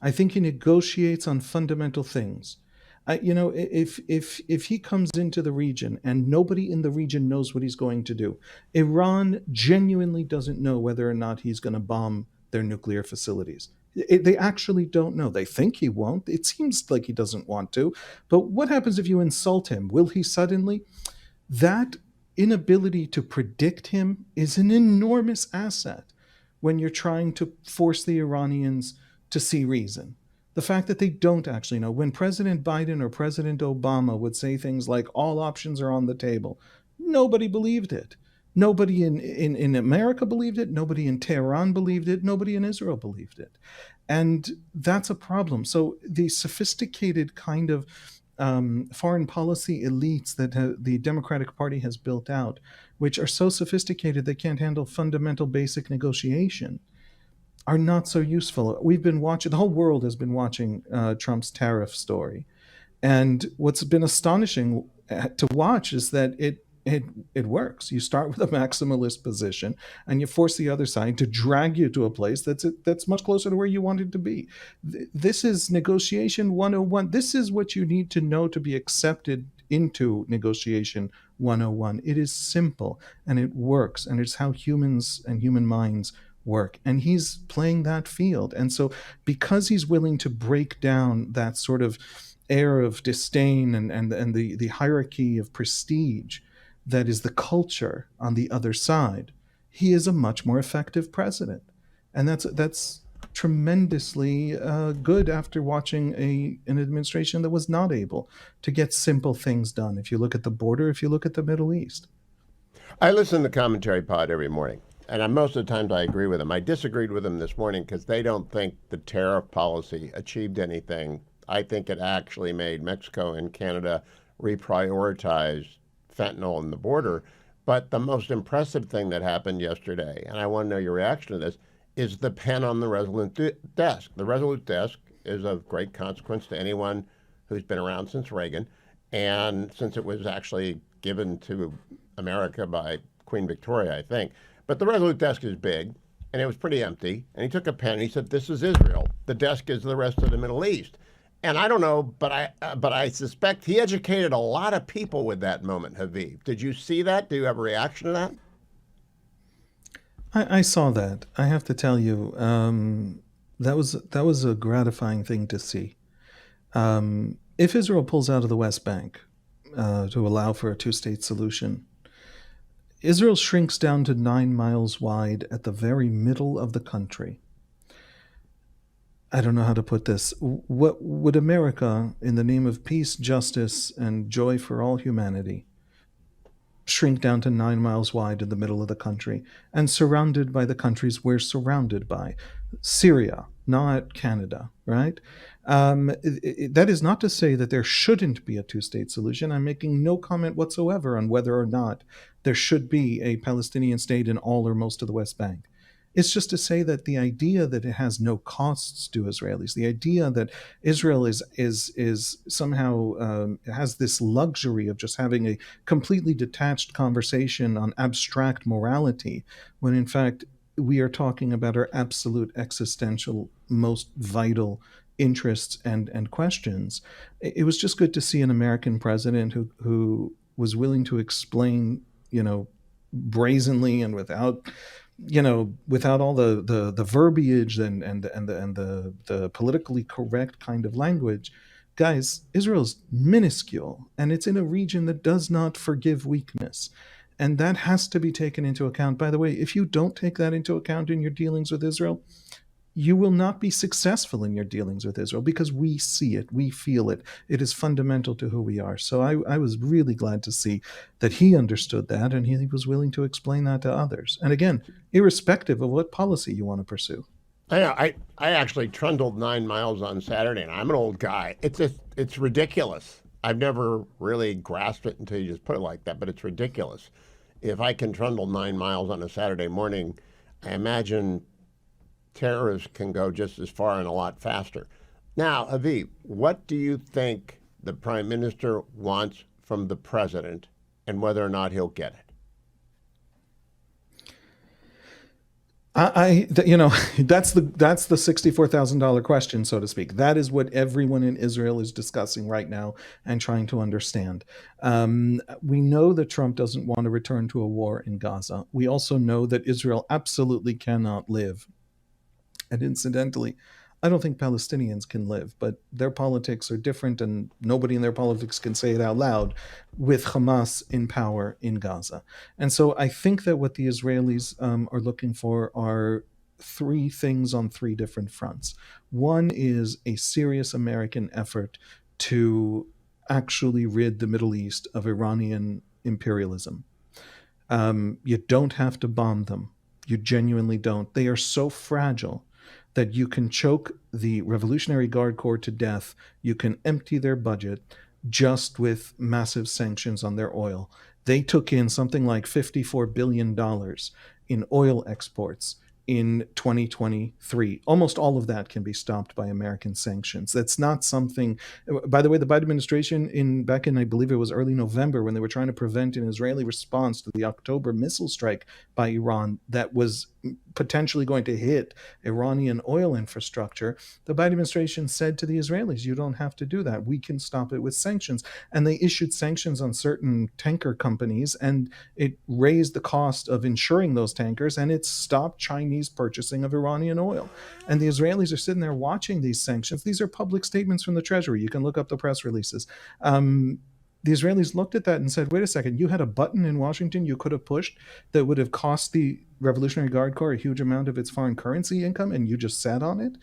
I think he negotiates on fundamental things. If he comes into the region and nobody in the region knows what he's going to do, Iran genuinely doesn't know whether or not he's going to bomb their nuclear facilities. They actually don't know. They think he won't. It seems like he doesn't want to. But what happens if you insult him? Will he suddenly? That inability to predict him is an enormous asset when you're trying to force the Iranians to see reason. The fact that they don't actually know. When President Biden or President Obama would say things like, all options are on the table, nobody believed it. Nobody in America believed it. Nobody in Tehran believed it. Nobody in Israel believed it. And that's a problem. So the sophisticated kind of foreign policy elites that the Democratic Party has built out, which are so sophisticated they can't handle fundamental basic negotiation, are not so useful. We've been watching, the whole world has been watching Trump's tariff story. And what's been astonishing to watch is that it works. You start with a maximalist position and you force the other side to drag you to a place that's much closer to where you wanted to be. This is negotiation 101. This is what you need to know to be accepted into negotiation 101. It is simple and it works, and it's how humans and human minds work. And he's playing that field. And so because he's willing to break down that sort of air of disdain and the hierarchy of prestige that is the culture on the other side, he is a much more effective president. And that's tremendously good after watching an administration that was not able to get simple things done. If you look at the border, if you look at the Middle East. I listen to Commentary Pod every morning, and most of the times I agree with them. I disagreed with them this morning because they don't think the tariff policy achieved anything. I think it actually made Mexico and Canada reprioritize fentanyl in the border. But the most impressive thing that happened yesterday, and I want to know your reaction to this, is the pen on the Resolute desk. The Resolute desk is of great consequence to anyone who's been around since Reagan, and since it was actually given to America by Queen Victoria, I think. But the Resolute desk is big, and it was pretty empty. And he took a pen and he said, "This is Israel. The desk is the rest of the Middle East." And I don't know, but I suspect he educated a lot of people with that moment, Haviv. Did you see that? Do you have a reaction to that? I saw that. I have to tell you, that was a gratifying thing to see. If Israel pulls out of the West Bank to allow for a two-state solution, Israel shrinks down to 9 miles wide at the very middle of the country. I don't know how to put this. What would America, in the name of peace, justice, and joy for all humanity, shrink down to 9 miles wide in the middle of the country and surrounded by the countries we're surrounded by? Syria, not Canada, right? That is not to say that there shouldn't be a two-state solution. I'm making no comment whatsoever on whether or not there should be a Palestinian state in all or most of the West Bank. It's just to say that the idea that it has no costs to Israelis, the idea that Israel is somehow has this luxury of just having a completely detached conversation on abstract morality, when in fact we are talking about our absolute existential, most vital interests and questions. It was just good to see an American president who was willing to explain, brazenly and without all the verbiage and the politically correct kind of language. Guys, Israel's minuscule, and it's in a region that does not forgive weakness. And that has to be taken into account. By the way, if you don't take that into account in your dealings with Israel, you will not be successful in your dealings with Israel, because we see it, we feel it. It is fundamental to who we are. So I was really glad to see that he understood that, and he was willing to explain that to others. And again, irrespective of what policy you want to pursue. I actually trundled 9 miles on Saturday, and I'm an old guy. It's ridiculous. I've never really grasped it until you just put it like that, but it's ridiculous. If I can trundle 9 miles on a Saturday morning, I imagine terrorists can go just as far and a lot faster. Now, Aviv, what do you think the Prime Minister wants from the President, and whether or not he'll get it? That's the $64,000 question, so to speak. That is what everyone in Israel is discussing right now and trying to understand. We know that Trump doesn't want to return to a war in Gaza. We also know that Israel absolutely cannot live. And incidentally, I don't think Palestinians can live, but their politics are different, and nobody in their politics can say it out loud, with Hamas in power in Gaza. And so I think that what the Israelis are looking for are three things on three different fronts. One is a serious American effort to actually rid the Middle East of Iranian imperialism. You don't have to bomb them. You genuinely don't. They are so fragile that you can choke the Revolutionary Guard Corps to death. You can empty their budget just with massive sanctions on their oil. They took in something like $54 billion in oil exports in 2023. Almost all of that can be stopped by American sanctions. That's not something, by the way, the Biden administration back in, I believe it was early November, when they were trying to prevent an Israeli response to the October missile strike by Iran that was potentially going to hit Iranian oil infrastructure, the Biden administration said to the Israelis, you don't have to do that. We can stop it with sanctions. And they issued sanctions on certain tanker companies, and it raised the cost of insuring those tankers, and it stopped Chinese purchasing of Iranian oil. And the Israelis are sitting there watching these sanctions. These are public statements from the Treasury. You can look up the press releases. The Israelis looked at that and said, wait a second, you had a button in Washington you could have pushed that would have cost the Revolutionary Guard Corps a huge amount of its foreign currency income, and you just sat on it?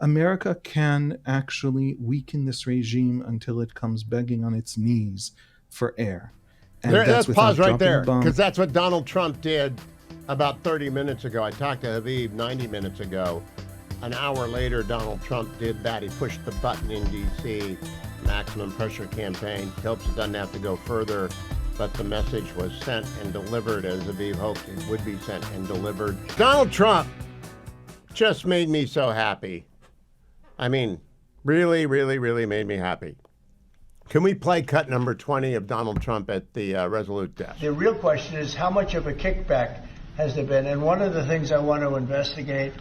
America can actually weaken this regime until it comes begging on its knees for air. And let's pause right there, because that's what Donald Trump did about 30 minutes ago. I talked to Aviv 90 minutes ago. An hour later, Donald Trump did that. He pushed the button in D.C., maximum pressure campaign. He hopes it doesn't have to go further, but the message was sent and delivered as Aviv hoped it would be sent and delivered. Donald Trump just made me so happy. I mean, really, really, really made me happy. Can we play cut number 20 of Donald Trump at the Resolute desk? The real question is, how much of a kickback has there been? And one of the things I want to investigate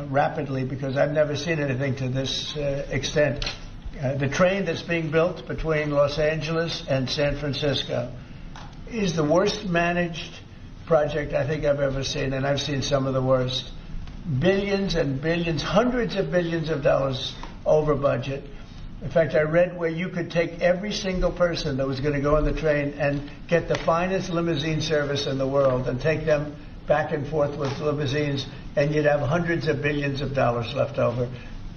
rapidly, because I've never seen anything to this extent, the train that's being built between Los Angeles and San Francisco is the worst managed project I think I've ever seen, and I've seen some of the worst. Billions and billions, hundreds of billions of dollars over budget. In fact, I read where you could take every single person that was going to go on the train and get the finest limousine service in the world and take them back and forth with limousines, and you'd have hundreds of billions of dollars left over.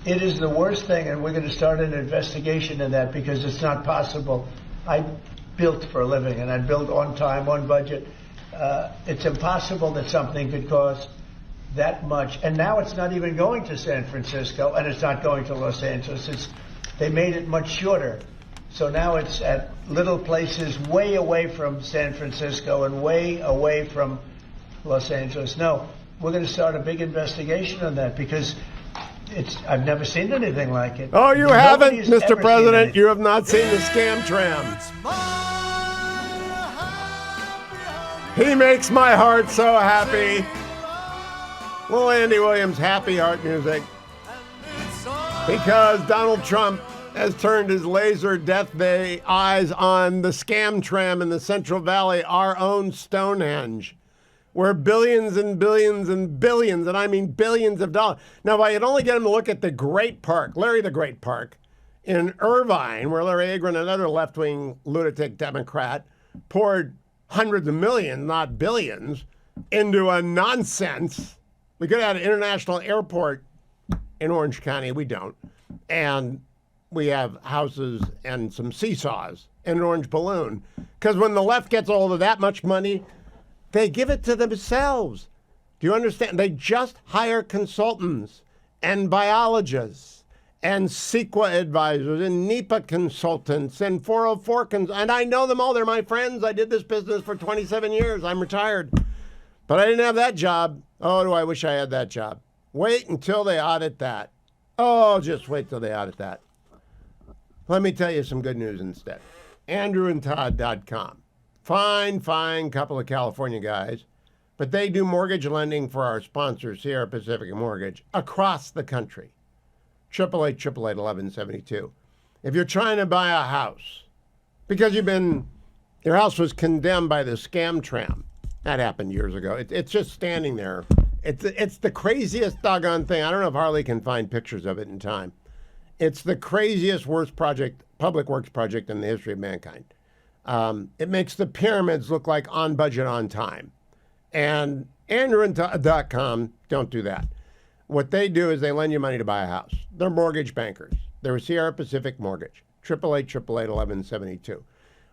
It is the worst thing, and we're going to start an investigation in that, because it's not possible. I built for a living, and I built on time, on budget. It's impossible that something could cost that much. And now it's not even going to San Francisco, and it's not going to Los Angeles. They made it much shorter. So now it's at little places way away from San Francisco and way away from Los Angeles. No, we're going to start a big investigation on that, because I've never seen anything like it. Oh, you haven't, Mr. President. You have not seen the scam tram. He makes my heart so happy. Little Andy Williams, happy heart music. Because Donald Trump has turned his laser death day eyes on the scam tram in the Central Valley, our own Stonehenge, where billions and billions and billions, and I mean billions of dollars. Now, if I could only get him to look at the Great Park, Larry the Great Park, in Irvine, where Larry Agron, another left-wing lunatic Democrat, poured hundreds of millions, not billions, into a nonsense. We could have had an international airport in Orange County. We don't. And we have houses and some seesaws and an orange balloon. Because when the left gets all of that much money, they give it to themselves. Do you understand? They just hire consultants and biologists and CEQA advisors and NEPA consultants and 404 and I know them all. They're my friends. I did this business for 27 years. I'm retired. But I didn't have that job. Oh, do I wish I had that job. Wait until they audit that. Oh, just wait till they audit that. Let me tell you some good news instead. AndrewandTodd.com. Fine couple of California guys, but they do mortgage lending for our sponsor, Sierra Pacific Mortgage, across the country. 888-1172. If you're trying to buy a house because your house was condemned by the scam tram, that happened years ago. It's just standing there. It's the craziest doggone thing. I don't know if Harley can find pictures of it in time. It's the craziest, worst public works project in the history of mankind. It makes the pyramids look like on budget, on time. And Andrew.com don't do that. What they do is they lend you money to buy a house. They're mortgage bankers. They're Sierra Pacific Mortgage. 888-1172.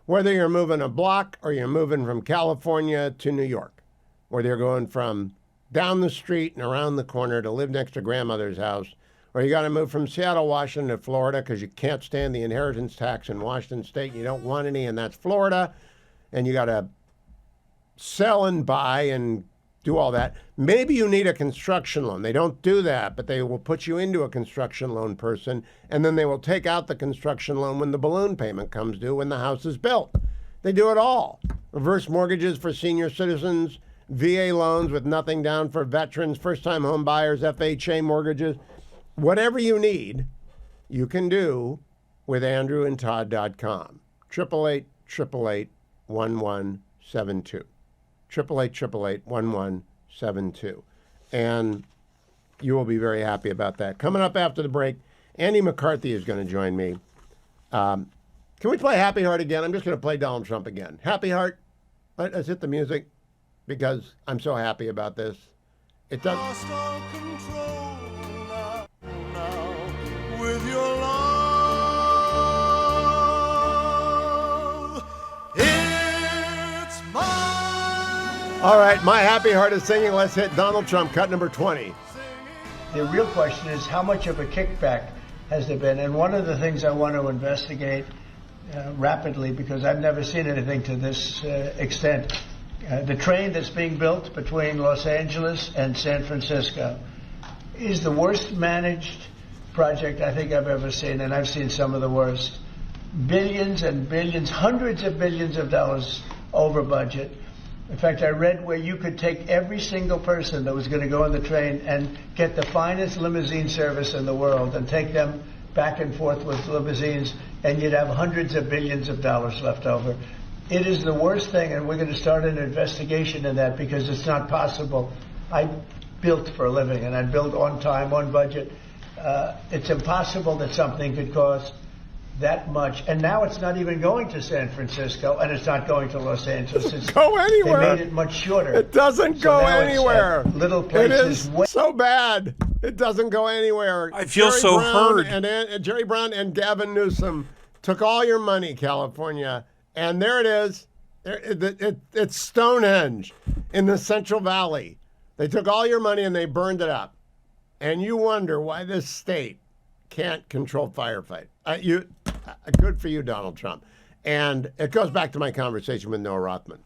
Whether you're moving a block or you're moving from California to New York, whether you're going from down the street and around the corner to live next to grandmother's house, or you got to move from Seattle, Washington to Florida because you can't stand the inheritance tax in Washington State. You don't want any, and that's Florida. And you got to sell and buy and do all that. Maybe you need a construction loan. They don't do that, but they will put you into a construction loan person, and then they will take out the construction loan when the balloon payment comes due when the house is built. They do it all. Reverse mortgages for senior citizens, VA loans with nothing down for veterans, first-time home buyers, FHA mortgages. Whatever you need, you can do with AndrewandTodd.com. 888-1172. 888-1172. And you will be very happy about that. Coming up after the break, Andy McCarthy is going to join me. Can we play Happy Heart again? I'm just going to play Donald Trump again. Happy Heart. Let's hit the music because I'm so happy about this. It does. With your love, it's mine. All right, my happy heart is singing. Let's hit Donald Trump, cut number 20. The real question is how much of a kickback has there been? And one of the things I want to investigate rapidly, because I've never seen anything to this extent, the train that's being built between Los Angeles and San Francisco is the worst managed project I think I've ever seen, and I've seen some of the worst. Billions and billions, hundreds of billions of dollars over budget. In fact, I read where you could take every single person that was going to go on the train and get the finest limousine service in the world and take them back and forth with limousines, and you'd have hundreds of billions of dollars left over. It is the worst thing, and we're going to start an investigation in that because it's not possible. I built for a living, and I built on time, on budget. It's impossible that something could cost that much. And now it's not even going to San Francisco, and it's not going to Los Angeles. It's go anywhere. They made it much shorter. It doesn't go anywhere. Little places. It is so bad. It doesn't go anywhere. I feel so heard. And Jerry Brown and Gavin Newsom took all your money, California, and there it is. It's Stonehenge in the Central Valley. They took all your money and they burned it up. And you wonder why this state can't control firefight. Good for you, Donald Trump. And it goes back to my conversation with Noah Rothman.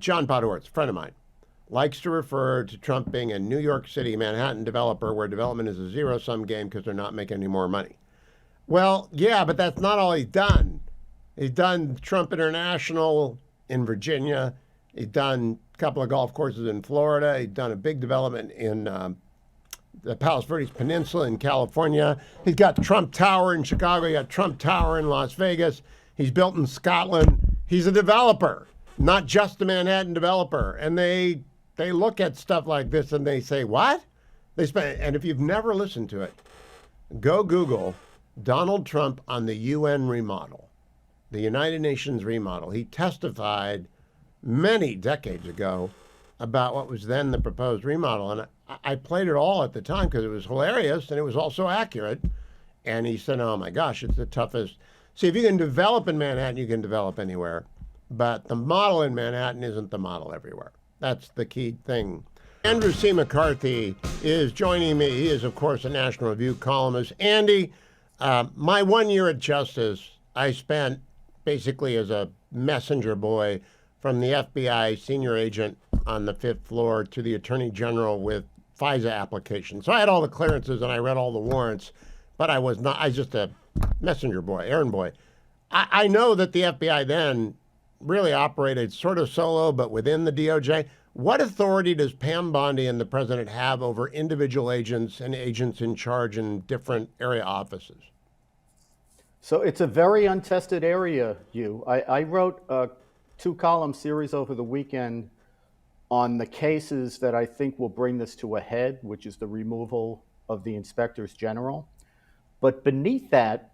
John Podhoretz, a friend of mine, likes to refer to Trump being a New York City, Manhattan developer where development is a zero-sum game because they're not making any more money. Well, yeah, but that's not all he's done. He's done Trump International in Virginia. He's done a couple of golf courses in Florida. He's done a big development in the Palos Verdes Peninsula in California. He's got Trump Tower in Chicago. He got Trump Tower in Las Vegas. He's built in Scotland. He's a developer, not just a Manhattan developer. And they look at stuff like this and they say, what? And if you've never listened to it, go Google Donald Trump on the UN remodel, the United Nations remodel. He testified many decades ago about what was then the proposed remodel. And I played it all at the time because it was hilarious and it was also accurate. And he said, oh my gosh, it's the toughest. See, if you can develop in Manhattan, you can develop anywhere. But the model in Manhattan isn't the model everywhere. That's the key thing. Andrew C. McCarthy is joining me. He is, of course, a National Review columnist. Andy, my 1 year at Justice, I spent basically as a messenger boy from the FBI senior agent on the 5th floor to the Attorney General with FISA applications. So I had all the clearances and I read all the warrants, but I was just a messenger boy, errand boy. I know that the FBI then really operated sort of solo, but within the DOJ. What authority does Pam Bondi and the president have over individual agents and agents in charge in different area offices? So it's a very untested area, Hugh. I wrote a 2-column series over the weekend on the cases that I think will bring this to a head, which is the removal of the inspectors general. But beneath that,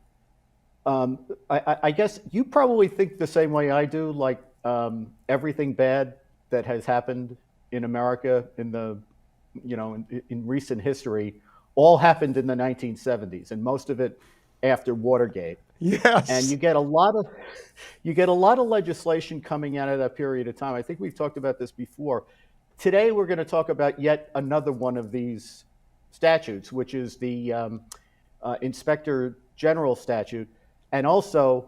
I guess you probably think the same way I do, like everything bad that has happened in America in recent history all happened in the 1970s, and most of it after Watergate. Yes. And you get a lot of legislation coming out of that period of time. I think we've talked about this before. Today we're going to talk about yet another one of these statutes, which is the Inspector General statute, and also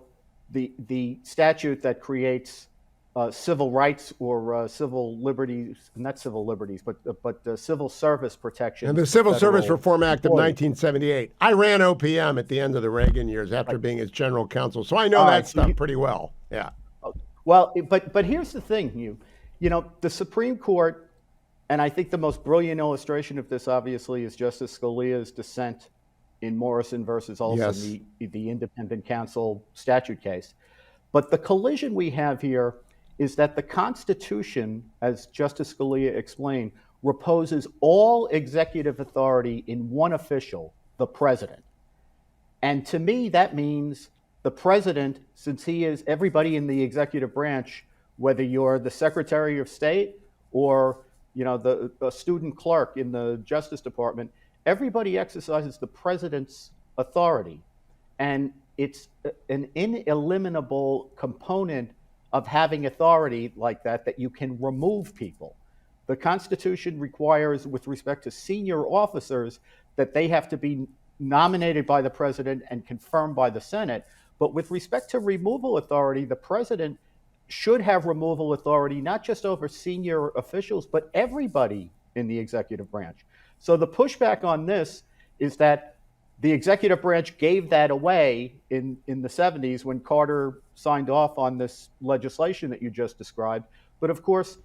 the statute that creates civil rights or civil liberties, not civil liberties, but civil service protection. And the Civil Service Reform Act of 1978. I ran OPM at the end of the Reagan years after being its general counsel, so I know that stuff pretty well. Yeah. Well, but here's the thing, Hugh. The Supreme Court, and I think the most brilliant illustration of this, obviously, is Justice Scalia's dissent in Morrison versus Olson, yes, the independent counsel statute case. But the collision we have here is that the Constitution, as Justice Scalia explained, reposes all executive authority in one official, the president. And to me, that means the president, since he is everybody in the executive branch, whether you're the Secretary of State or the student clerk in the Justice Department, everybody exercises the president's authority. And it's an ineliminable component of having authority like that you can remove people. The Constitution requires, with respect to senior officers, that they have to be nominated by the president and confirmed by the Senate. But with respect to removal authority, the president should have removal authority not just over senior officials, but everybody in the executive branch. So the pushback on this is that the executive branch gave that away in the 70s when Carter signed off on this legislation that you just described. But of course,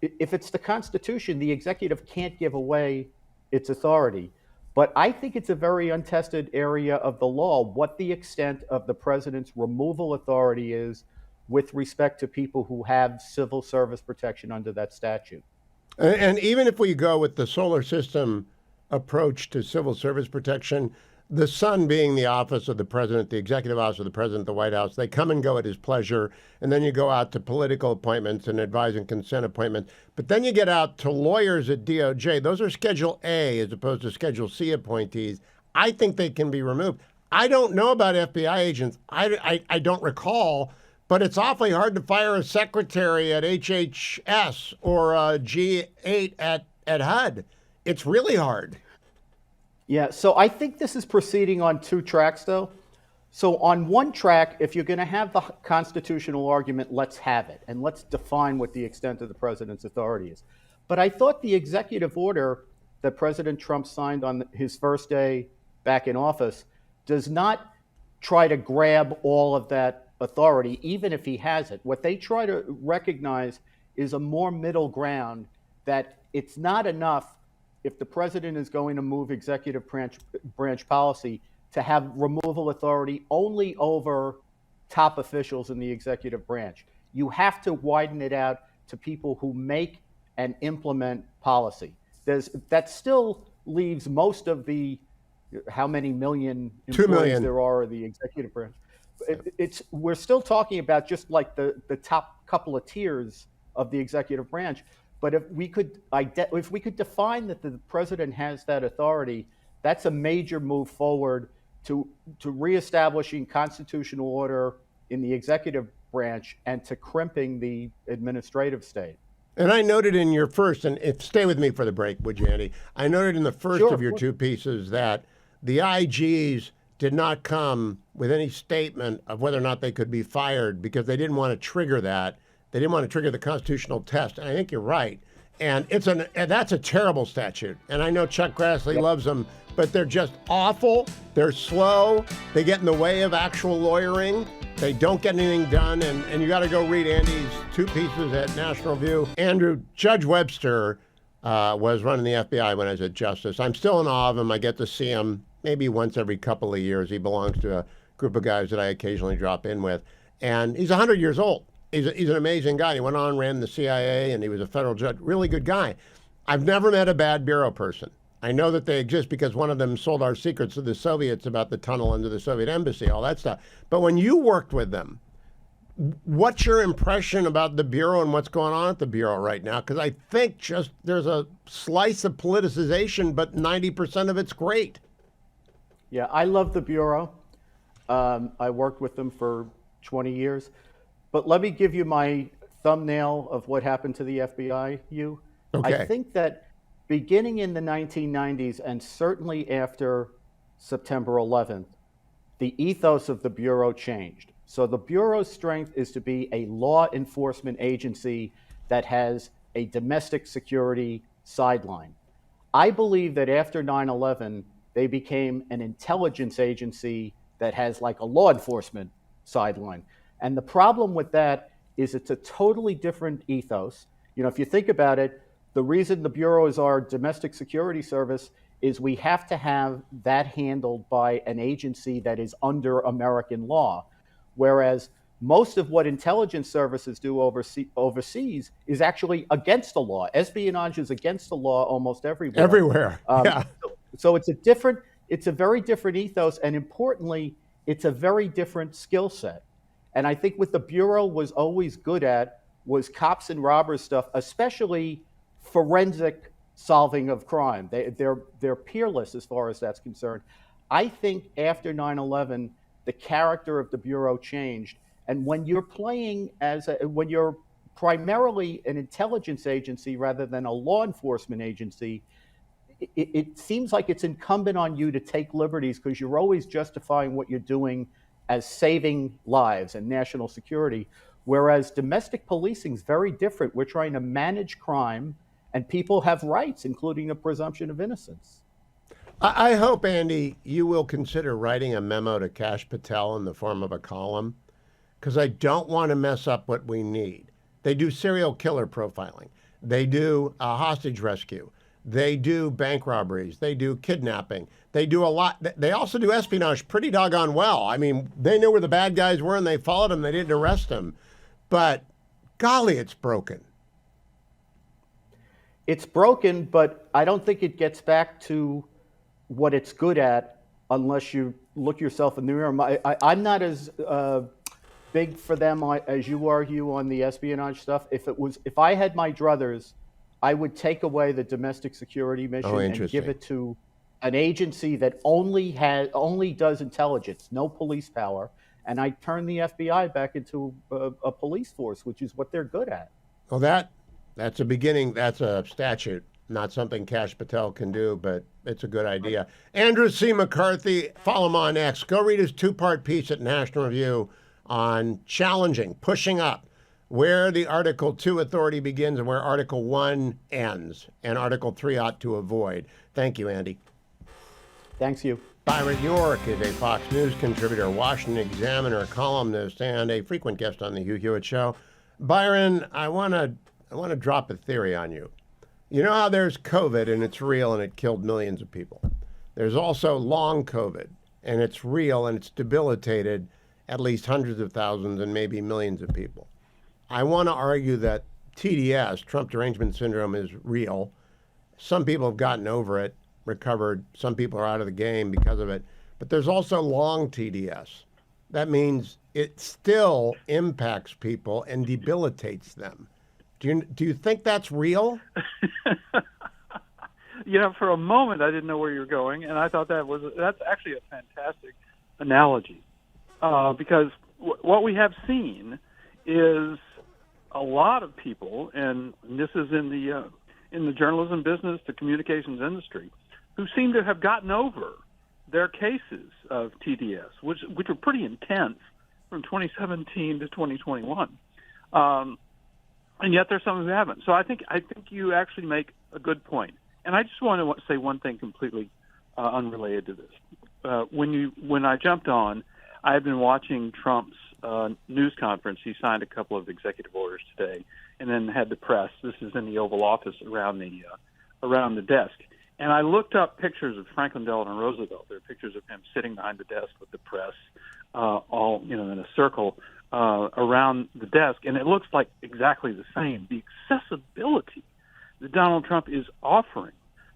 if it's the Constitution, the executive can't give away its authority. But I think it's a very untested area of the law, what the extent of the president's removal authority is with respect to people who have civil service protection under that statute. And even if we go with the solar system approach to civil service protection, the sun being the office of the president, the executive office of the president, the White House, they come and go at his pleasure. And then you go out to political appointments and advise and consent appointments. But then you get out to lawyers at DOJ. Those are Schedule A as opposed to Schedule C appointees. I think they can be removed. I don't know about FBI agents. I don't recall, but it's awfully hard to fire a secretary at HHS or a G8 at HUD. It's really hard. Yeah, so I think this is proceeding on 2 tracks, though. So on one track, if you're going to have the constitutional argument, let's have it, and let's define what the extent of the president's authority is. But I thought the executive order that President Trump signed on his first day back in office does not try to grab all of that authority, even if he has it. What they try to recognize is a more middle ground, that it's not enough if the president is going to move executive branch policy, to have removal authority only over top officials in the executive branch. You have to widen it out to people who make and implement policy. That still leaves most of the, how many million employees there are in the executive branch. We're still talking about just like the top couple of tiers of the executive branch. But if we could define that the president has that authority, that's a major move forward to reestablishing constitutional order in the executive branch and to crimping the administrative state. And I noted in your first, and stay with me for the break, would you, Andy? I noted in the first of your two pieces that the IGs did not come with any statement of whether or not they could be fired because they didn't want to trigger that. They didn't want to trigger the constitutional test. And I think you're right. And that's a terrible statute. And I know Chuck Grassley loves them, but they're just awful. They're slow. They get in the way of actual lawyering. They don't get anything done. And you got to go read Andy's two pieces at National Review. Andrew, Judge Webster was running the FBI when I was at Justice. I'm still in awe of him. I get to see him maybe once every couple of years. He belongs to a group of guys that I occasionally drop in with. And he's 100 years old. He's an amazing guy. He went on, ran the CIA, and he was a federal judge. Really good guy. I've never met a bad bureau person. I know that they exist because one of them sold our secrets to the Soviets about the tunnel under the Soviet embassy, all that stuff. But when you worked with them, what's your impression about the Bureau and what's going on at the Bureau right now? Because I think just there's a slice of politicization, but 90% of it's great. Yeah, I love the Bureau. I worked with them for 20 years. But let me give you my thumbnail of what happened to the FBI, Hugh. Okay. I think that beginning in the 1990s and certainly after September 11th, the ethos of the Bureau changed. So the Bureau's strength is to be a law enforcement agency that has a domestic security sideline. I believe that after 9/11, they became an intelligence agency that has like a law enforcement sideline. And the problem with that is it's a totally different ethos. You know, if you think about it, the reason the Bureau is our domestic security service is we have to have that handled by an agency that is under American law. Whereas most of what intelligence services do overseas is actually against the law. Espionage is against the law almost everywhere. Everywhere, yeah. So it's a very different ethos, and importantly, it's a very different skill set. And I think what the Bureau was always good at was cops and robbers stuff, especially forensic solving of crime. They're peerless as far as that's concerned. I think after 9/11, the character of the Bureau changed. And when you're when you're primarily an intelligence agency rather than a law enforcement agency, it seems like it's incumbent on you to take liberties because you're always justifying what you're doing as saving lives and national security, whereas domestic policing is very different. We're trying to manage crime, and people have rights, including a presumption of innocence. I hope, Andy, you will consider writing a memo to Kash Patel in the form of a column, because I don't want to mess up what we need. They do serial killer profiling. They do hostage rescue. They do bank robberies. They do kidnapping. They do a lot. They also do espionage pretty doggone well. I mean, they knew where the bad guys were and they followed them. They didn't arrest them. But golly, it's broken. It's broken, but I don't think it gets back to what it's good at unless you look yourself in the mirror. I'm not as big for them as you are, Hugh, on the espionage stuff. If I had my druthers, I would take away the domestic security mission and give it to an agency that only does intelligence, no police power, and I turn the FBI back into a police force, which is what they're good at. Well, that's a beginning. That's a statute, not something Kash Patel can do, but it's a good idea. Andrew C. McCarthy, follow him on X. Go read his two-part piece at National Review on challenging, pushing up, where the Article 2 authority begins and where Article 1 ends, and Article 3 ought to avoid. Thank you, Andy. Thanks, Hugh. Byron York is a Fox News contributor, Washington Examiner columnist, and a frequent guest on the Hugh Hewitt Show. Byron, I want to drop a theory on you. You know how there's COVID and it's real and it killed millions of people. There's also long COVID and it's real and it's debilitated at least hundreds of thousands and maybe millions of people. I want to argue that TDS, Trump Derangement Syndrome, is real. Some people have gotten over it, recovered. Some people are out of the game because of it. But there's also long TDS. That means it still impacts people and debilitates them. Do you think that's real? For a moment, I didn't know where you were going, and I thought that's actually a fantastic analogy, because what we have seen is a lot of people, and this is in the journalism business, the communications industry, who seem to have gotten over their cases of TDS, which were pretty intense from 2017 to 2021. And yet there's some who haven't. So I think you actually make a good point. And I just want to say one thing completely unrelated to this. When I jumped on, I had been watching Trump's news conference. He signed a couple of executive orders today, and then had the press. This is in the Oval Office around the desk. And I looked up pictures of Franklin Delano Roosevelt. There are pictures of him sitting behind the desk with the press, all in a circle around the desk, and it looks like exactly the same. The accessibility that Donald Trump is offering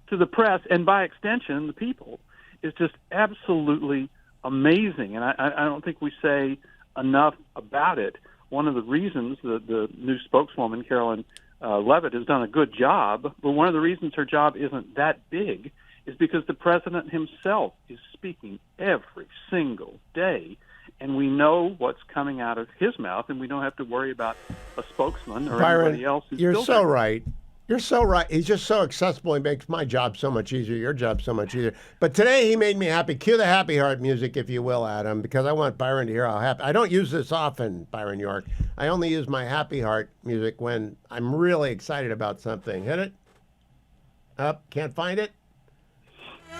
to the press, and by extension the people, is just absolutely amazing. And I don't think we say enough about it. One of the reasons the new spokeswoman, Carolyn Levitt, has done a good job, but one of the reasons her job isn't that big is because the president himself is speaking every single day, and we know what's coming out of his mouth, and we don't have to worry about a spokesman or Byron, anybody else who's you're filtering. so right. You're so right. He's just so accessible. He makes my job so much easier, your job so much easier. But today he made me happy. Cue the happy heart music, if you will, Adam, because I want Byron to hear how happy. I don't use this often, Byron York. I only use my happy heart music when I'm really excited about something. Hit it. Up. Can't find it.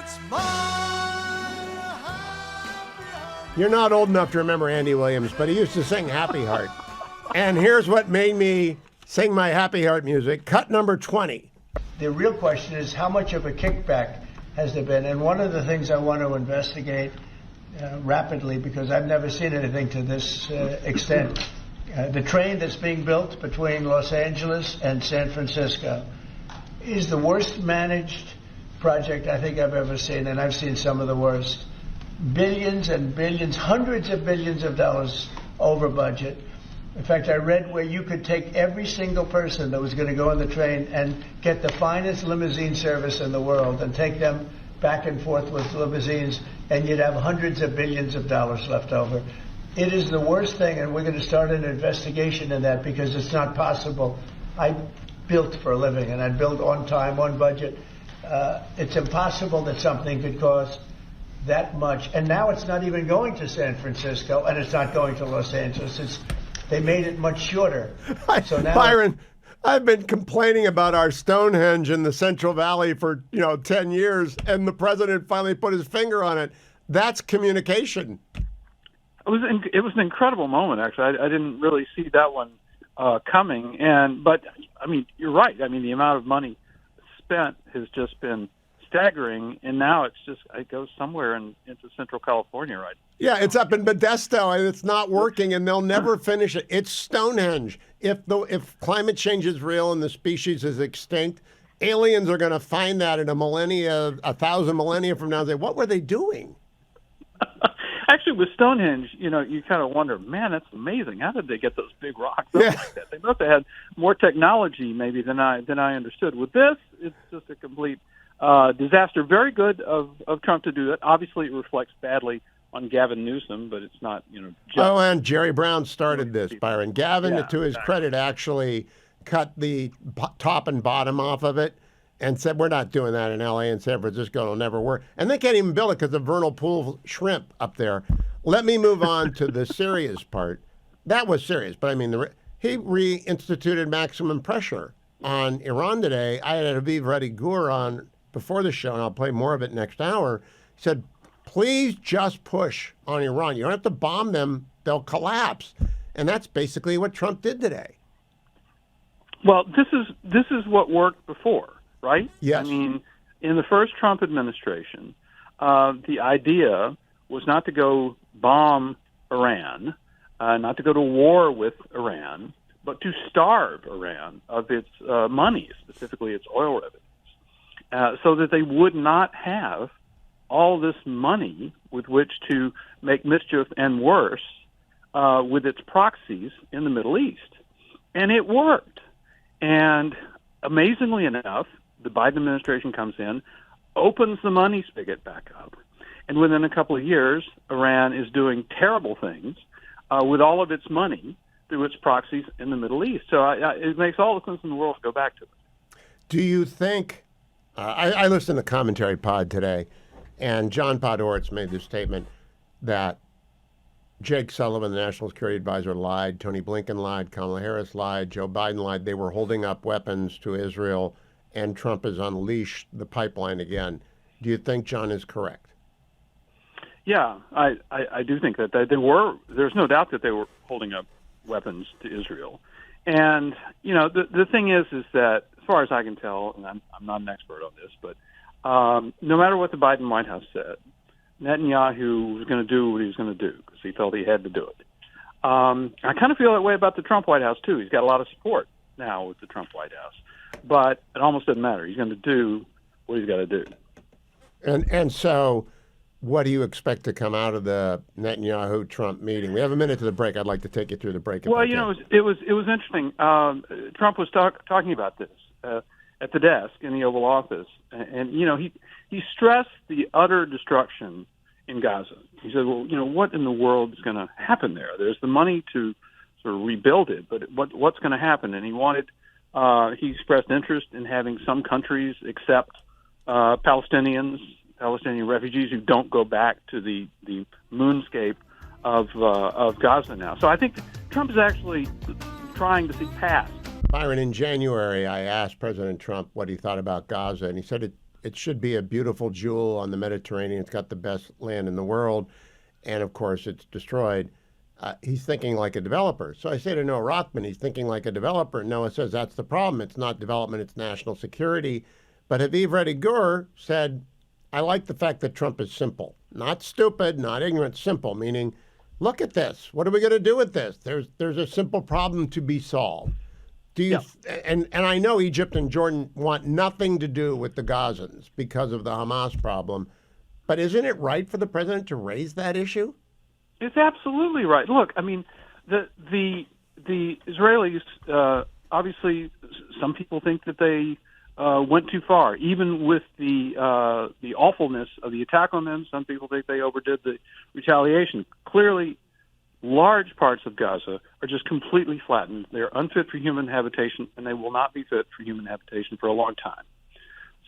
It's my happy heart. You're not old enough to remember Andy Williams, but he used to sing Happy Heart. And here's what made me sing my Happy Heart music. Cut number 20. The real question is, how much of a kickback has there been? And one of the things I want to investigate rapidly, because I've never seen anything to this extent, the train that's being built between Los Angeles and San Francisco is the worst managed project I think I've ever seen, and I've seen some of the worst. Billions and billions, hundreds of billions of dollars over budget. In fact, I read where you could take every single person that was going to go on the train and get the finest limousine service in the world and take them back and forth with limousines, and you'd have hundreds of billions of dollars left over. It is the worst thing, and we're going to start an investigation in that, because it's not possible. I built for a living, and I built on time, on budget. It's impossible that something could cost that much. And now it's not even going to San Francisco, and it's not going to Los Angeles. They made it much shorter. So now, Byron, I've been complaining about our Stonehenge in the Central Valley for 10 years, and the president finally put his finger on it. That's communication. It was an incredible moment, actually. I didn't really see that one coming. But I mean, you're right. I mean, the amount of money spent has just been staggering, and now it goes somewhere into Central California, right? Yeah, it's up in Modesto, and it's not working, and they'll never finish it. It's Stonehenge. If climate change is real and the species is extinct, aliens are going to find that in 1,000 millennia from now and say, what were they doing? Actually, with Stonehenge, you kind of wonder, man, that's amazing. How did they get those big rocks up like that? They must have had more technology maybe than I understood. With this, it's just a complete disaster. Very good of Trump to do that. Obviously, it reflects badly on Gavin Newsom, but it's not, just... Oh, and Jerry Brown started this, Byron. Gavin, to his credit, actually cut the top and bottom off of it and said, we're not doing that in L.A. and San Francisco. It'll never work. And they can't even build it because of vernal pool shrimp up there. Let me move on to the serious part. That was serious, but I mean, he reinstituted maximum pressure on Iran today. I had Aviv Reddy Gur on before the show, and I'll play more of it next hour. He said, please just push on Iran. You don't have to bomb them. They'll collapse. And that's basically what Trump did today. Well, this is what worked before. right? Yes. I mean, in the first Trump administration, the idea was not to go bomb Iran, not to go to war with Iran, but to starve Iran of its money, specifically its oil revenues, so that they would not have all this money with which to make mischief and worse with its proxies in the Middle East. And it worked. And amazingly enough, the Biden administration comes in, opens the money spigot back up, and within a couple of years, Iran is doing terrible things with all of its money through its proxies in the Middle East. So it makes all the sense in the world to go back to it. Do you think, I listened to the commentary pod today, and John Podhoretz made this statement that Jake Sullivan, the National Security Advisor, lied, Tony Blinken lied, Kamala Harris lied, Joe Biden lied. They were holding up weapons to Israel, and Trump has unleashed the pipeline again. Do you think John is correct? Yeah, I do think that they were. There's no doubt that they were holding up weapons to Israel. And, you know, the thing is that, as far as I can tell, and I'm not an expert on this, but no matter what the Biden White House said, Netanyahu was going to do what he was going to do because he felt he had to do it. I kind of feel that way about the Trump White House, too. He's got a lot of support now with the Trump White House. But it almost doesn't matter. He's going to do what he's got to do. And so what do you expect to come out of the Netanyahu-Trump meeting? We have a minute to the break. I'd like to take you through the break. Well, you know, it was interesting. Trump was talking about this at the desk in the Oval Office, and you know, he stressed the utter destruction in Gaza. He said, well, you know, what in the world is going to happen there? There's the money to sort of rebuild it, but what's going to happen? And he expressed interest in having some countries accept Palestinian refugees who don't go back to the moonscape of Gaza now. So I think Trump is actually trying to see past. Byron, in January, I asked President Trump what he thought about Gaza, and he said it should be a beautiful jewel on the Mediterranean. It's got the best land in the world, and of course, it's destroyed. He's thinking like a developer. So I say to Noah Rothman, he's thinking like a developer. Noah says that's the problem. It's not development, it's national security. But Haviv Reddy-Gur said, I like the fact that Trump is simple. Not stupid, not ignorant, simple, meaning, look at this. What are we going to do with this? There's a simple problem to be solved. Do you? Yeah. And I know Egypt and Jordan want nothing to do with the Gazans because of the Hamas problem, but isn't it right for the president to raise that issue? It's absolutely right. Look, I mean, the Israelis obviously, some people think that they went too far, even with the awfulness of the attack on them. Some people think they overdid the retaliation. Clearly, large parts of Gaza are just completely flattened. They're unfit for human habitation, and they will not be fit for human habitation for a long time.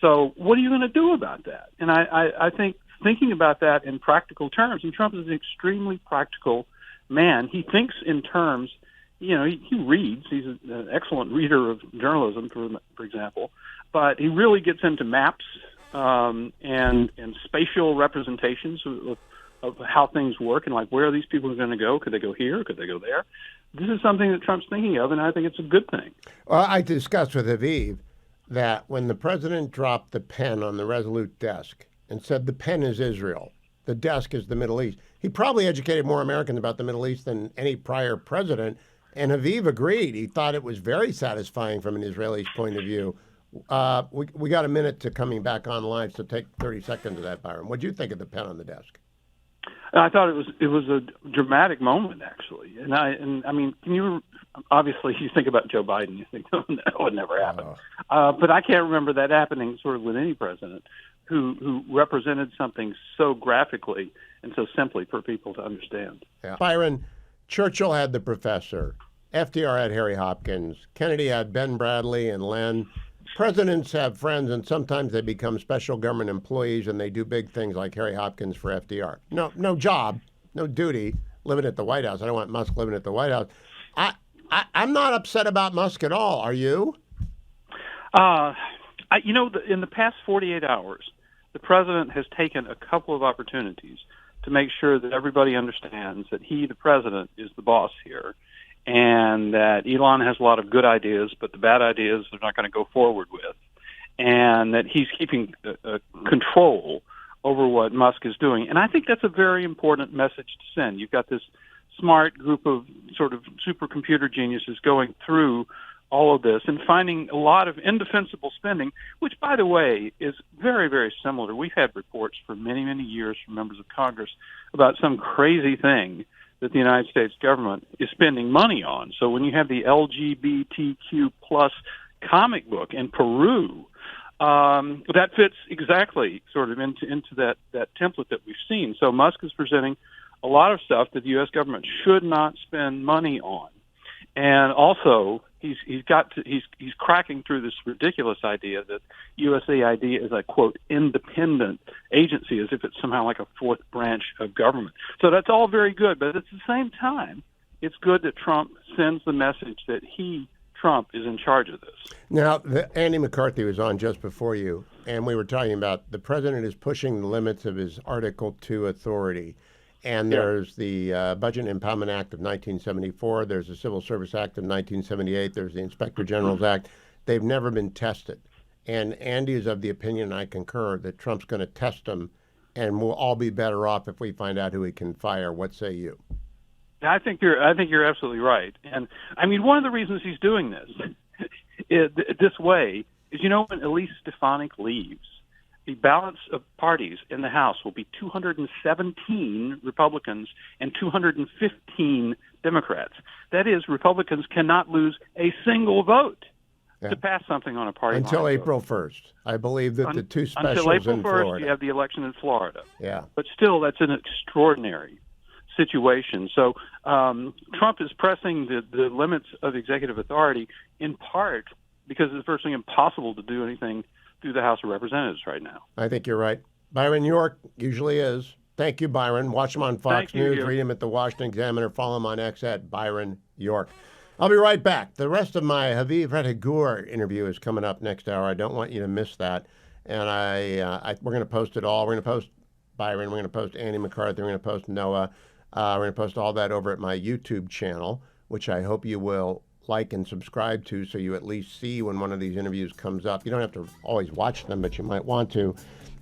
So what are you going to do about that? And I think thinking about that in practical terms, and Trump is an extremely practical man. He thinks in terms, you know, he reads. He's an excellent reader of journalism, for example, but he really gets into maps and spatial representations of how things work and like where are these people going to go? Could they go here? Could they go there? This is something that Trump's thinking of, and I think it's a good thing. Well, I discussed with Haviv that when the president dropped the pen on the Resolute desk and said the pen is Israel, the desk is the Middle East, he probably educated more Americans about the Middle East than any prior president, and Haviv agreed. He thought it was very satisfying from an Israeli point of view. We got a minute to coming back online, so take 30 seconds of that, Byron. What do you think of the pen on the desk? I thought it was a dramatic moment, actually, and I mean, can you obviously you think about Joe Biden, you think that would never happen, but I can't remember that happening sort of with any president who represented something so graphically and so simply for people to understand. Yeah. Byron, Churchill had the professor, FDR had Harry Hopkins, Kennedy had Ben Bradley and Len. Presidents have friends, and sometimes they become special government employees, and they do big things like Harry Hopkins for FDR. No job, no duty, living at the White House. I don't want Musk living at the White House. I'm not upset about Musk at all. Are you? In the past 48 hours, the president has taken a couple of opportunities to make sure that everybody understands that he, the president, is the boss here, and that Elon has a lot of good ideas, but the bad ideas they're not going to go forward with. and that he's keeping control over what Musk is doing. And I think that's a very important message to send. You've got this smart group of sort of supercomputer geniuses going through all of this and finding a lot of indefensible spending, which, by the way, is very, very similar. We've had reports for many, many years from members of Congress about some crazy thing that the United States government is spending money on. So when you have the LGBTQ plus comic book in Peru, that fits exactly sort of into that template that we've seen. So Musk is presenting a lot of stuff that the U.S. government should not spend money on, and also he's cracking through this ridiculous idea that USAID is a quote independent agency, as if it's somehow like a fourth branch of government. So that's all very good, but at the same time, it's good that Trump sends the message that Trump is in charge of this. Now, Andy McCarthy was on just before you, and we were talking about the president is pushing the limits of his Article 2 authority. And there's the Budget and Impoundment Act of 1974. There's the Civil Service Act of 1978. There's the Inspector General's Act. They've never been tested. And Andy is of the opinion, I concur, that Trump's going to test them, and we'll all be better off if we find out who he can fire. What say you? I think you're absolutely right. And I mean, one of the reasons he's doing this way is, when Elise Stefanik leaves, the balance of parties in the House will be 217 Republicans and 215 Democrats. That is, Republicans cannot lose a single vote to pass something on a party until line. April 1st. I believe that the two specials until April in 1st, Florida. you have the election in Florida. Yeah. But still, that's an extraordinary situation. So Trump is pressing the limits of executive authority in part because it's virtually impossible to do anything through the House of Representatives right now. I think you're right. Byron York usually is. Thank you, Byron. Watch him on Fox News. Hugh. Read him at the Washington Examiner. Follow him on X at Byron York. I'll be right back. The rest of my Haviv Rettigur interview is coming up next hour. I don't want you to miss that. And we're going to post it all. We're going to post Byron. We're going to post Andy McCarthy. We're going to post Noah. We're going to post all that over at my YouTube channel, which I hope you will like and subscribe to, so you at least see when one of these interviews comes up. You don't have to always watch them, but you might want to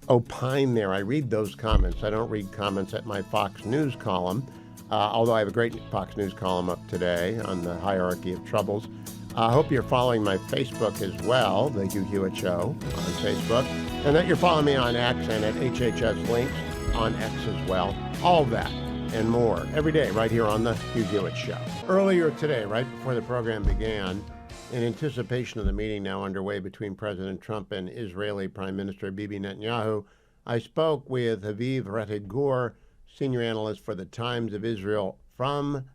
opine there. I read those comments. I don't read comments at my Fox News column, although I have a great Fox News column up today on the hierarchy of troubles. I hope you're following my Facebook as well, The Hugh Hewitt Show on Facebook, and that you're following me on X and at HHS Links on X as well. All that and more every day right here on The Hugh Hewitt Show. Earlier today, right before the program began, in anticipation of the meeting now underway between President Trump and Israeli Prime Minister Bibi Netanyahu, I spoke with Haviv Rettigur, senior analyst for the Times of Israel from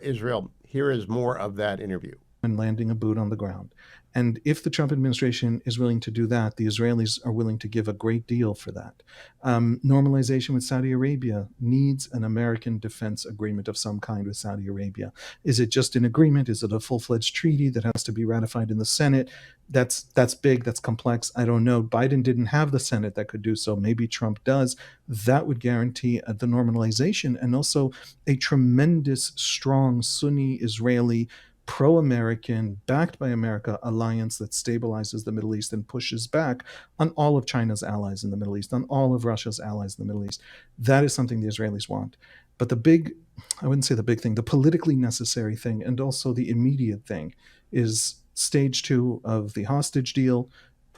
Israel. Here is more of that interview. And landing a boot on the ground. And if the Trump administration is willing to do that, the Israelis are willing to give a great deal for that. Normalization with Saudi Arabia needs an American defense agreement of some kind with Saudi Arabia. Is it just an agreement? Is it a full-fledged treaty that has to be ratified in the Senate? That's big, that's complex. I don't know. Biden didn't have the Senate that could do so. Maybe Trump does. That would guarantee the normalization and also a tremendous, strong Sunni Israeli pro-American, backed by America alliance that stabilizes the Middle East and pushes back on all of China's allies in the Middle East, on all of Russia's allies in the Middle East. That is something the Israelis want. But I wouldn't say the big thing, the politically necessary thing, and also the immediate thing, is stage 2 of the hostage deal.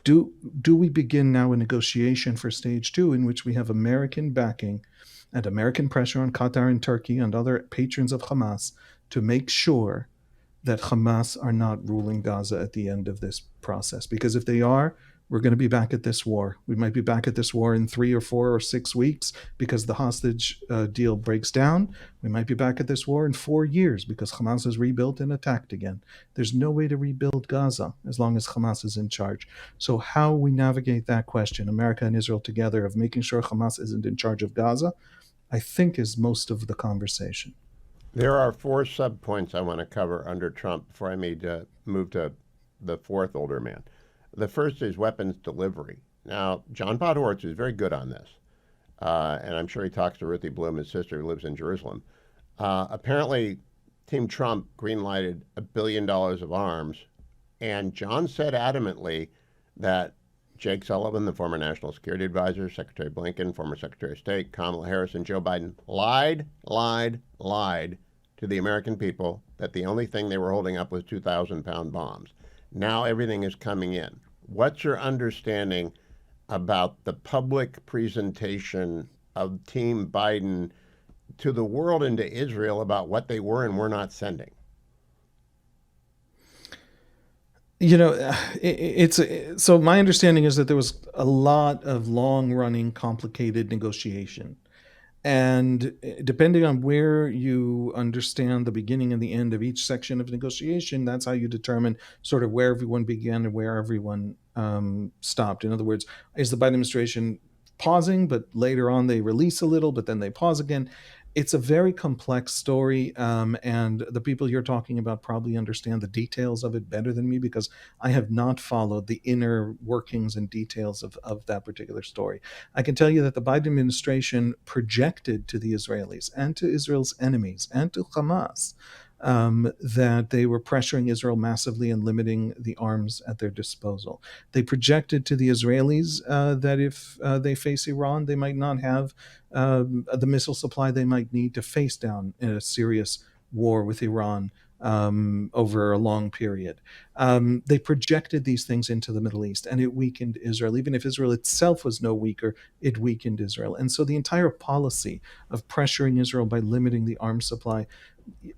Do we begin now a negotiation for stage 2 in which we have American backing and American pressure on Qatar and Turkey and other patrons of Hamas to make sure that Hamas are not ruling Gaza at the end of this process? Because if they are, we're going to be back at this war. We might be back at this war in 3 or 4 or 6 weeks because the hostage deal breaks down. We might be back at this war in 4 years because Hamas is rebuilt and attacked again. There's no way to rebuild Gaza as long as Hamas is in charge. So how we navigate that question, America and Israel together, of making sure Hamas isn't in charge of Gaza, I think is most of the conversation. There are 4 subpoints I want to cover under Trump before I move to the fourth older man. The first is weapons delivery. Now, John Podhoretz is very good on this, and I'm sure he talks to Ruthie Bloom, his sister, who lives in Jerusalem. Apparently, Team Trump greenlighted $1 billion of arms, and John said adamantly that Jake Sullivan, the former National Security Advisor, Secretary Blinken, former Secretary of State, Kamala Harris, and Joe Biden lied to the American people that the only thing they were holding up was 2,000-pound bombs. Now everything is coming in. What's your understanding about the public presentation of Team Biden to the world and to Israel about what they were and were not sending? So my understanding is that there was a lot of long-running, complicated negotiation. And depending on where you understand the beginning and the end of each section of negotiation, that's how you determine sort of where everyone began and where everyone stopped. In other words, is the Biden administration pausing, but later on they release a little, but then they pause again? It's a very complex story, and the people you're talking about probably understand the details of it better than me, because I have not followed the inner workings and details of that particular story. I can tell you that the Biden administration projected to the Israelis and to Israel's enemies and to Hamas that they were pressuring Israel massively and limiting the arms at their disposal. They projected to the Israelis that if they face Iran, they might not have the missile supply they might need to face down in a serious war with Iran over a long period. They projected these things into the Middle East, and it weakened Israel. Even if Israel itself was no weaker, it weakened Israel. And so the entire policy of pressuring Israel by limiting the arms supply,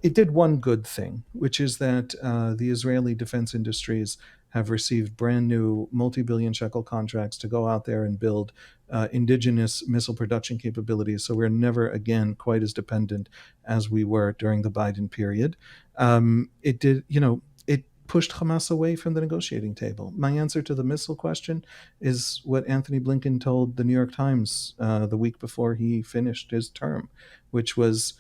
it did one good thing, which is that the Israeli defense industries have received brand new multi-billion shekel contracts to go out there and build indigenous missile production capabilities. So we're never again quite as dependent as we were during the Biden period. It pushed Hamas away from the negotiating table. My answer to the missile question is what Anthony Blinken told the New York Times the week before he finished his term, which was,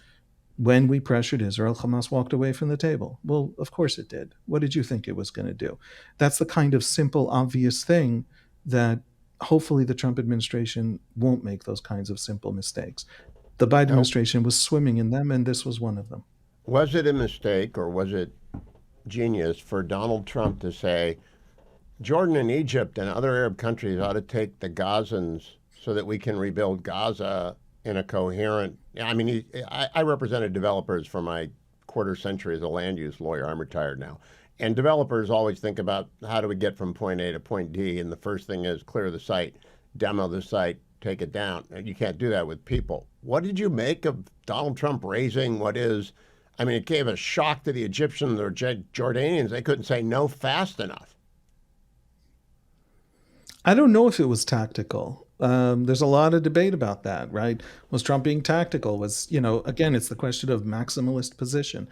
when we pressured Israel, Hamas walked away from the table. Well, of course it did. What did you think it was going to do? That's the kind of simple, obvious thing that hopefully the Trump administration won't make those kinds of simple mistakes. The Biden administration was swimming in them, and this was one of them. Was it a mistake, or was it genius for Donald Trump to say, Jordan and Egypt and other Arab countries ought to take the Gazans so that we can rebuild Gaza in a coherent... I mean, I represented developers for my quarter century as a land use lawyer. I'm retired now. And developers always think about, how do we get from point A to point D? And the first thing is clear the site, demo the site, take it down. And you can't do that with people. What did you make of Donald Trump raising what is... I mean, it gave a shock to the Egyptians or Jordanians. They couldn't say no fast enough. I don't know if it was tactical. There's a lot of debate about that, right? Was Trump being tactical? Again, it's the question of maximalist position.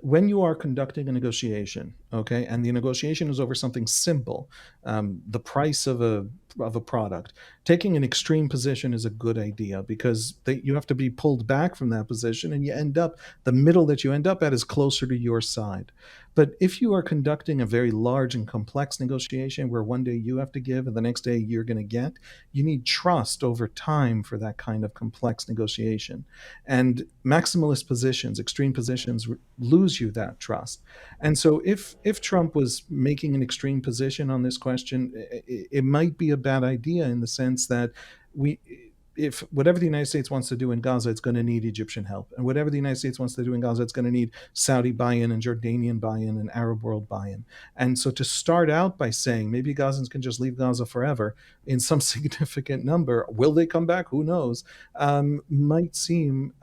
When you are conducting a negotiation, okay, and the negotiation is over something simple, the price of a product, taking an extreme position is a good idea, because you have to be pulled back from that position, and the middle that you end up at is closer to your side. But if you are conducting a very large and complex negotiation where one day you have to give and the next day you're going to get, you need trust over time for that kind of complex negotiation. And maximalist positions, extreme positions, lose you that trust. And so if Trump was making an extreme position on this question, it might be a bad idea, in the sense that if whatever the United States wants to do in Gaza, it's going to need Egyptian help. And whatever the United States wants to do in Gaza, it's going to need Saudi buy-in and Jordanian buy-in and Arab world buy-in. And so to start out by saying maybe Gazans can just leave Gaza forever in some significant number, will they come back? Who knows? Might seem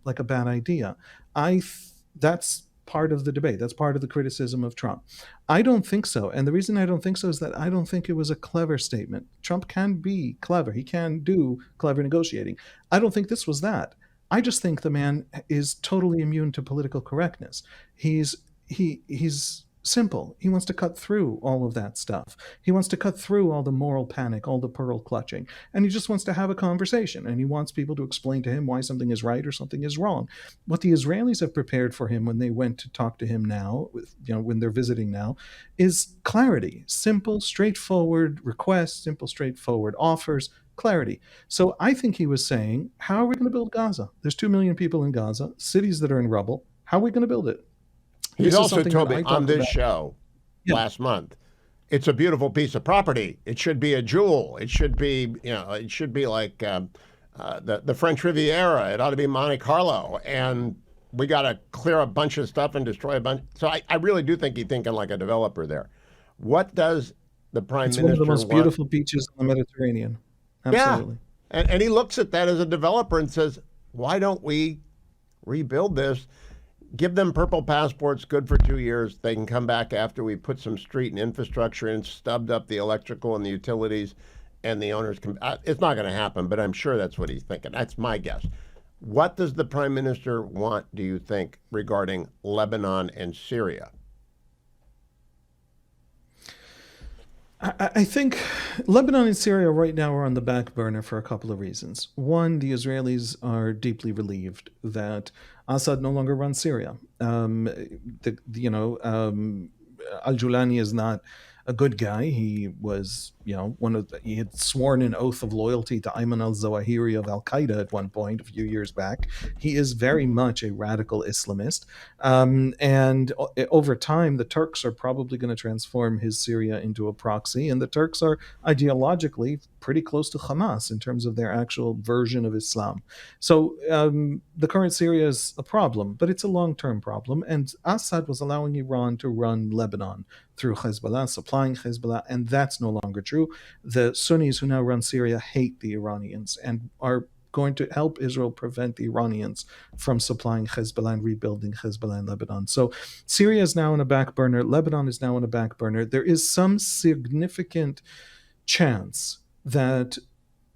like a bad idea. That's part of the debate. That's part of the criticism of Trump. I don't think so. And the reason I don't think so is that I don't think it was a clever statement. Trump can be clever. He can do clever negotiating. I don't think this was that. I just think the man is totally immune to political correctness. He's simple. He wants to cut through all of that stuff. He wants to cut through all the moral panic, all the pearl clutching, and he just wants to have a conversation, and he wants people to explain to him why something is right or something is wrong. What the Israelis have prepared for him when they went to talk to him now, when they're visiting now, is clarity, simple, straightforward requests, simple, straightforward offers, clarity. So I think he was saying, how are we going to build Gaza? There's 2 million people in Gaza, cities that are in rubble. How are we going to build it? He's also told me on this show last month, it's a beautiful piece of property. It should be a jewel. It should be, it should be like the French Riviera. It ought to be Monte Carlo. And we got to clear a bunch of stuff and destroy a bunch. So I really do think he's thinking like a developer there. What does the prime It's minister one of the most want? beautiful beaches in the Mediterranean. Absolutely. Yeah. And he looks at that as a developer and says, why don't we rebuild this? Give them purple passports, good for 2 years. They can come back after we put some street and infrastructure in, stubbed up the electrical and the utilities, and the owners can. It's not going to happen, but I'm sure that's what he's thinking. That's my guess. What does the prime minister want, do you think, regarding Lebanon and Syria? I think Lebanon and Syria right now are on the back burner for a couple of reasons. One, the Israelis are deeply relieved that Assad no longer runs Syria. Al-Julani is not a good guy. He was, he had sworn an oath of loyalty to Ayman al-Zawahiri of Al-Qaeda at one point a few years back. He is very much a radical Islamist. And over time, the Turks are probably going to transform his Syria into a proxy. And the Turks are ideologically pretty close to Hamas in terms of their actual version of Islam. So the current Syria is a problem, but it's a long-term problem. And Assad was allowing Iran to run Lebanon through Hezbollah, supplying Hezbollah, and that's no longer true. The Sunnis who now run Syria hate the Iranians and are going to help Israel prevent the Iranians from supplying Hezbollah and rebuilding Hezbollah in Lebanon. So Syria is now on a back burner. Lebanon is now on a back burner. There is some significant chance that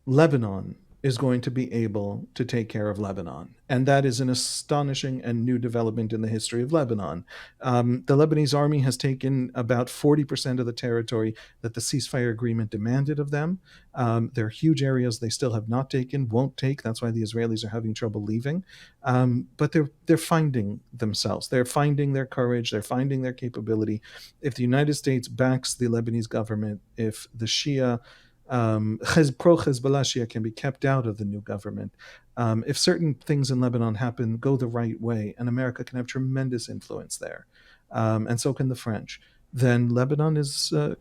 Lebanon is going to be able to take care of Lebanon. And that is an astonishing and new development in the history of Lebanon. The Lebanese army has taken about 40% of the territory that the ceasefire agreement demanded of them. There are huge areas they still have not taken, won't take. That's why the Israelis are having trouble leaving. But they're finding themselves. They're finding their courage. They're finding their capability. If the United States backs the Lebanese government, if the Shia pro-Hezbollah Shia can be kept out of the new government. If certain things in Lebanon go the right way, and America can have tremendous influence there, and so can the French, then Lebanon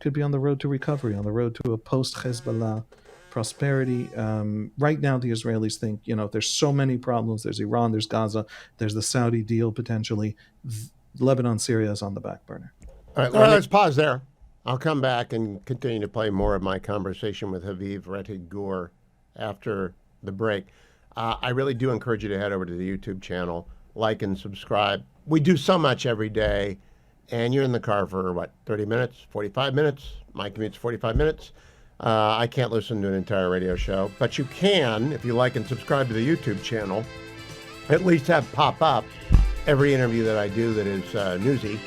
could be on the road to recovery, on the road to a post-Hezbollah prosperity. Right now, the Israelis think, there's so many problems. There's Iran, there's Gaza, there's the Saudi deal potentially. Lebanon, Syria is on the back burner. All right, let's pause there. I'll come back and continue to play more of my conversation with Haviv Rettig Gur after the break. I really do encourage you to head over to the YouTube channel, like and subscribe. We do so much every day, and you're in the car for, 30 minutes, 45 minutes? My commute's 45 minutes. I can't listen to an entire radio show, but you can, if you like and subscribe to the YouTube channel, at least have pop up every interview that I do that is newsy.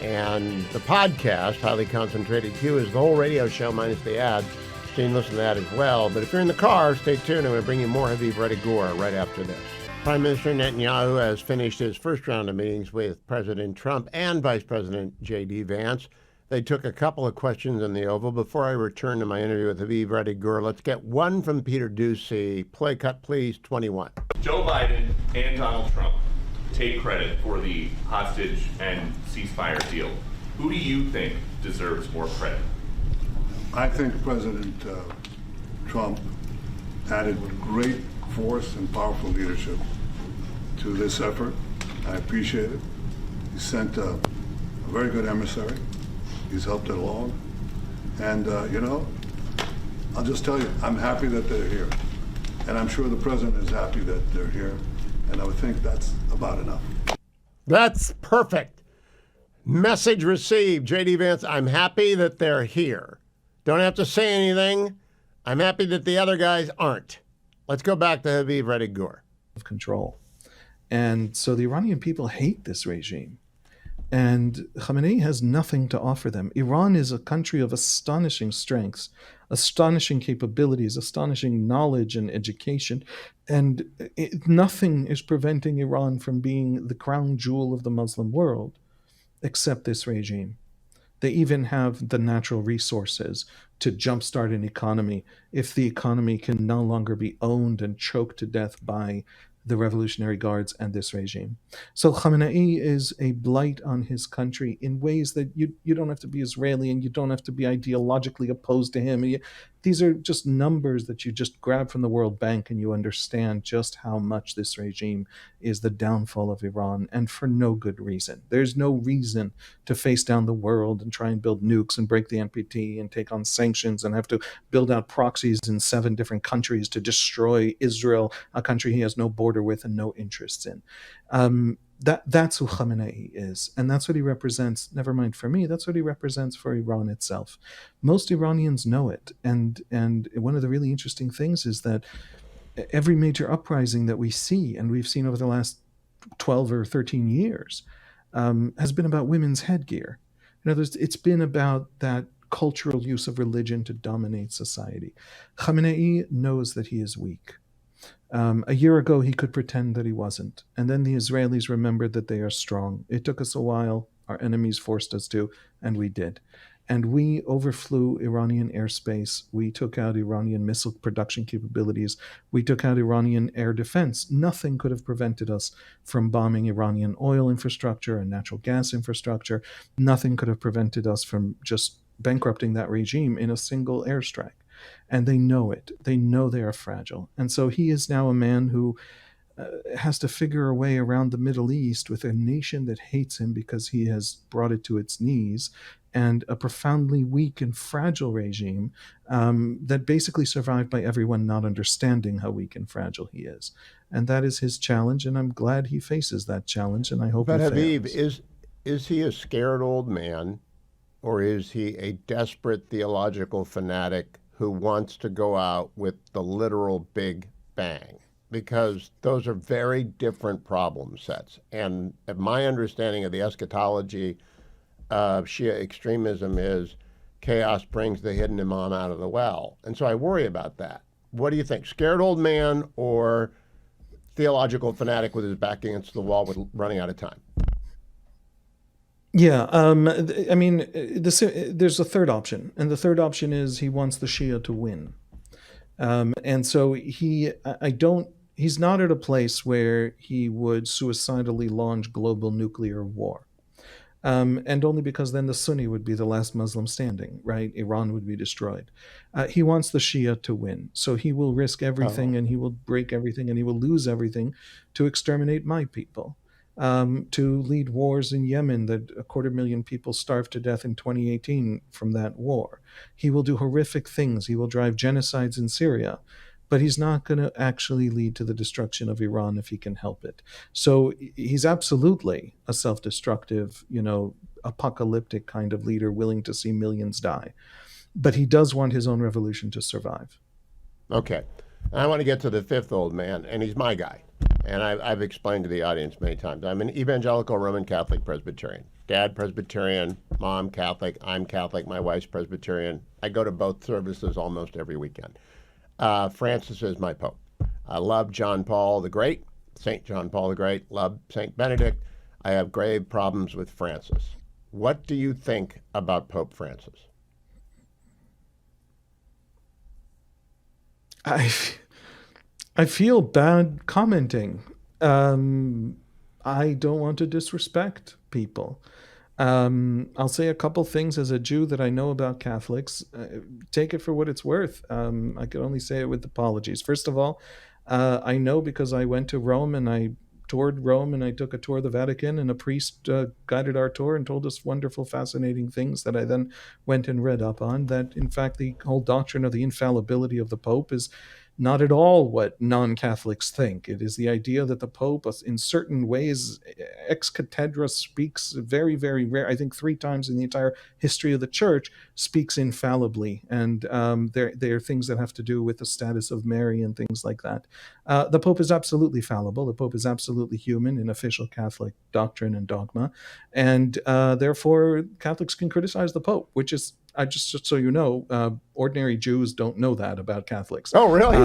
And the podcast, Highly Concentrated Q, is the whole radio show minus the ads. So you can listen to that as well. But if you're in the car, stay tuned. I'm going to bring you more Haviv Rettig Gur right after this. Prime Minister Netanyahu has finished his first round of meetings with President Trump and Vice President J.D. Vance. They took a couple of questions in the Oval. Before I return to my interview with Haviv Rettig Gur, let's get one from Peter Ducey. Play cut, please, 21. Joe Biden and Donald Trump take credit for the hostage and ceasefire deal. Who do you think deserves more credit? I think President Trump added great force and powerful leadership to this effort. I appreciate it. He sent a very good emissary. He's helped it along. And, I'll just tell you, I'm happy that they're here. And I'm sure the president is happy that they're here. And I would think that's about enough. That's perfect. Message received. J.D. Vance, I'm happy that they're here. Don't have to say anything. I'm happy that the other guys aren't. Let's go back to Haviv Rettig Gur. Of control. And so the Iranian people hate this regime. And Khamenei has nothing to offer them. Iran is a country of astonishing strengths, astonishing capabilities, astonishing knowledge and education. And nothing is preventing Iran from being the crown jewel of the Muslim world, except this regime. They even have the natural resources to jumpstart an economy if the economy can no longer be owned and choked to death by the Revolutionary Guards and this regime. So Khamenei is a blight on his country in ways that you don't have to be Israeli and you don't have to be ideologically opposed to him. These are just numbers that you just grab from the World Bank and you understand just how much this regime is the downfall of Iran, and for no good reason. There's no reason to face down the world and try and build nukes and break the NPT and take on sanctions and have to build out proxies in 7 different countries to destroy Israel, a country he has no border with and no interests in. That's who Khamenei is, and that's what he represents. Never mind for me, that's what he represents for Iran itself. Most Iranians know it, and one of the really interesting things is that every major uprising that we see, and we've seen over the last 12 or 13 years, has been about women's headgear. In other words, it's been about that cultural use of religion to dominate society. Khamenei knows that he is weak. A year ago, he could pretend that he wasn't. And then the Israelis remembered that they are strong. It took us a while. Our enemies forced us to, and we did. And we overflew Iranian airspace. We took out Iranian missile production capabilities. We took out Iranian air defense. Nothing could have prevented us from bombing Iranian oil infrastructure and natural gas infrastructure. Nothing could have prevented us from just bankrupting that regime in a single airstrike. And they know it. They know they are fragile. And so he is now a man who has to figure a way around the Middle East with a nation that hates him because he has brought it to its knees, and a profoundly weak and fragile regime that basically survived by everyone not understanding how weak and fragile he is. And that is his challenge, and I'm glad he faces that challenge, and I hope But he Habib, fails. is he a scared old man, or is he a desperate theological fanatic who wants to go out with the literal big bang? Because those are very different problem sets. And my understanding of the eschatology of Shia extremism is chaos brings the hidden imam out of the well. And so I worry about that. What do you think? Scared old man or theological fanatic with his back against the wall with running out of time? Yeah, I mean, there's a third option, and the third option is he wants the Shia to win, and so he's not at a place where he would suicidally launch global nuclear war, and only because then the Sunni would be the last Muslim standing, right? Iran would be destroyed. He wants the Shia to win, so he will risk everything, and he will break everything, and he will lose everything to exterminate my people. To lead wars in Yemen that 250,000 people starved to death in 2018 from that war. He will do horrific things. He will drive genocides in Syria, but he's not going to actually lead to the destruction of Iran if he can help it. So he's absolutely a self-destructive, apocalyptic kind of leader willing to see millions die. But he does want his own revolution to survive. Okay. I want to get to the fifth old man, and he's my guy. And I've explained to the audience many times. I'm an evangelical Roman Catholic Presbyterian. Dad Presbyterian, mom Catholic, I'm Catholic, my wife's Presbyterian. I go to both services almost every weekend. Francis is my pope. I love John Paul the Great, St. John Paul the Great, love St. Benedict. I have grave problems with Francis. What do you think about Pope Francis? I feel bad commenting. I don't want to disrespect people. I'll say a couple things as a Jew that I know about Catholics. Take it for what it's worth. I can only say it with apologies. First of all, I know because I went to Rome and I toured Rome and I took a tour of the Vatican, and a priest guided our tour and told us wonderful, fascinating things that I then went and read up on, that in fact the whole doctrine of the infallibility of the Pope is not at all what non-Catholics think. It is the idea that the Pope, in certain ways, ex cathedra speaks very, very rare, I think 3 times in the entire history of the Church, speaks infallibly. And there are things that have to do with the status of Mary and things like that. The Pope is absolutely fallible. The Pope is absolutely human in official Catholic doctrine and dogma. And therefore, Catholics can criticize the Pope, which is, just so you know, ordinary Jews don't know that about Catholics. Oh, really?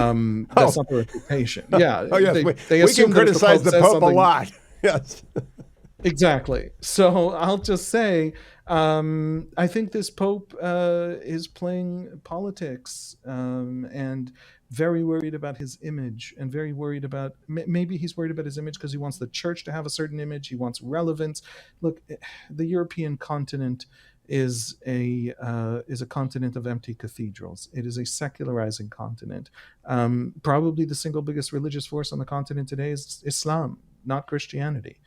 That's not their reputation. Yeah. Oh, yes. They we can criticize the Pope a lot. Yes. Exactly. So I'll just say, I think this Pope is playing politics and very worried about his image and very worried about maybe he's worried about his image because he wants the church to have a certain image. He wants relevance. Look, the European continent is a continent of empty cathedrals. It is a secularizing continent. Probably the single biggest religious force on the continent today is Islam, not Christianity,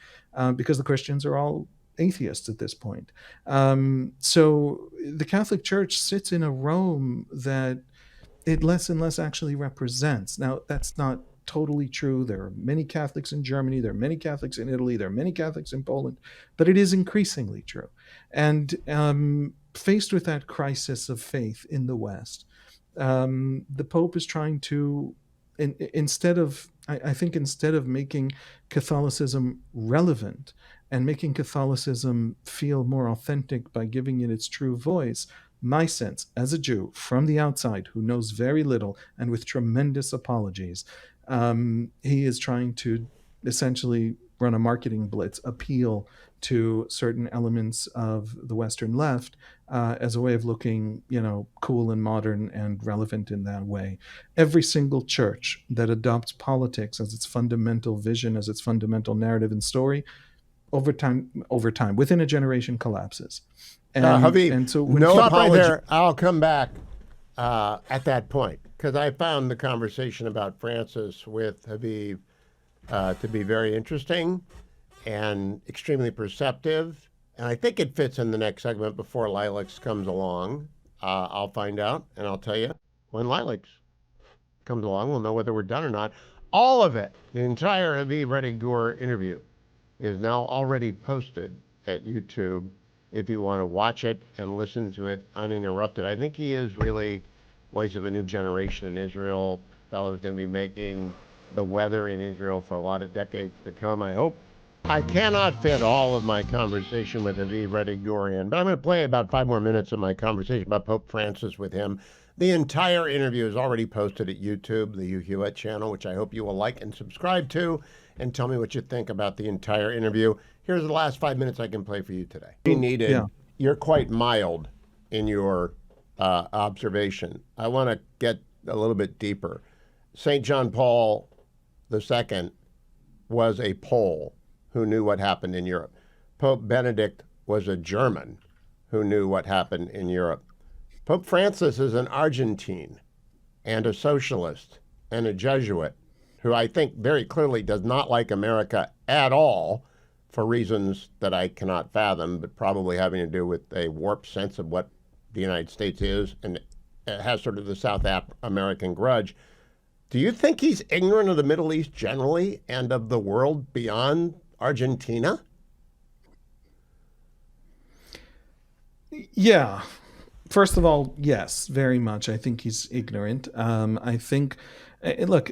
because the Christians are all atheists at this point. So the Catholic Church sits in a Rome that it less and less actually represents. Now, that's not totally true. There are many Catholics in Germany, there are many Catholics in Italy, there are many Catholics in Poland, but it is increasingly true. And faced with that crisis of faith in the West, the Pope is trying to, instead of making Catholicism relevant and making Catholicism feel more authentic by giving it its true voice, my sense as a Jew from the outside who knows very little and with tremendous apologies, he is trying to essentially run a marketing blitz, appeal to certain elements of the Western left as a way of looking, cool and modern and relevant in that way. Every single church that adopts politics as its fundamental vision, as its fundamental narrative and story, over time, within a generation, collapses. And so no apology. Right there. I'll come back at that point because I found the conversation about Francis with Habib to be very interesting and extremely perceptive. And I think it fits in the next segment before Lilacs comes along. I'll find out and I'll tell you when Lilacs comes along. We'll know whether we're done or not. All of it, the entire Habib Reddy-Gur interview, is now already posted at YouTube if you want to watch it and listen to it uninterrupted. I think he is really voice of a new generation in Israel. Fellow's going to be making the weather in Israel for a lot of decades to come, I hope. I cannot fit all of my conversation with Habib Reddy-Gur in, but I'm going to play about 5 more minutes of my conversation about Pope Francis with him. The entire interview is already posted at YouTube, the Hugh Hewitt channel, which I hope you will like and subscribe to, and tell me what you think about the entire interview. Here's the last 5 minutes I can play for you today. You're quite mild in your observation. I want to get a little bit deeper. St. John Paul II was a Pole who knew what happened in Europe. Pope Benedict was a German who knew what happened in Europe. Pope Francis is an Argentine and a socialist and a Jesuit who I think very clearly does not like America at all for reasons that I cannot fathom, but probably having to do with a warped sense of what the United States is, and it has sort of the South American grudge. Do you think he's ignorant of the Middle East generally and of the world beyond Argentina? Yeah. First of all, yes, very much. I think he's ignorant. I think, look,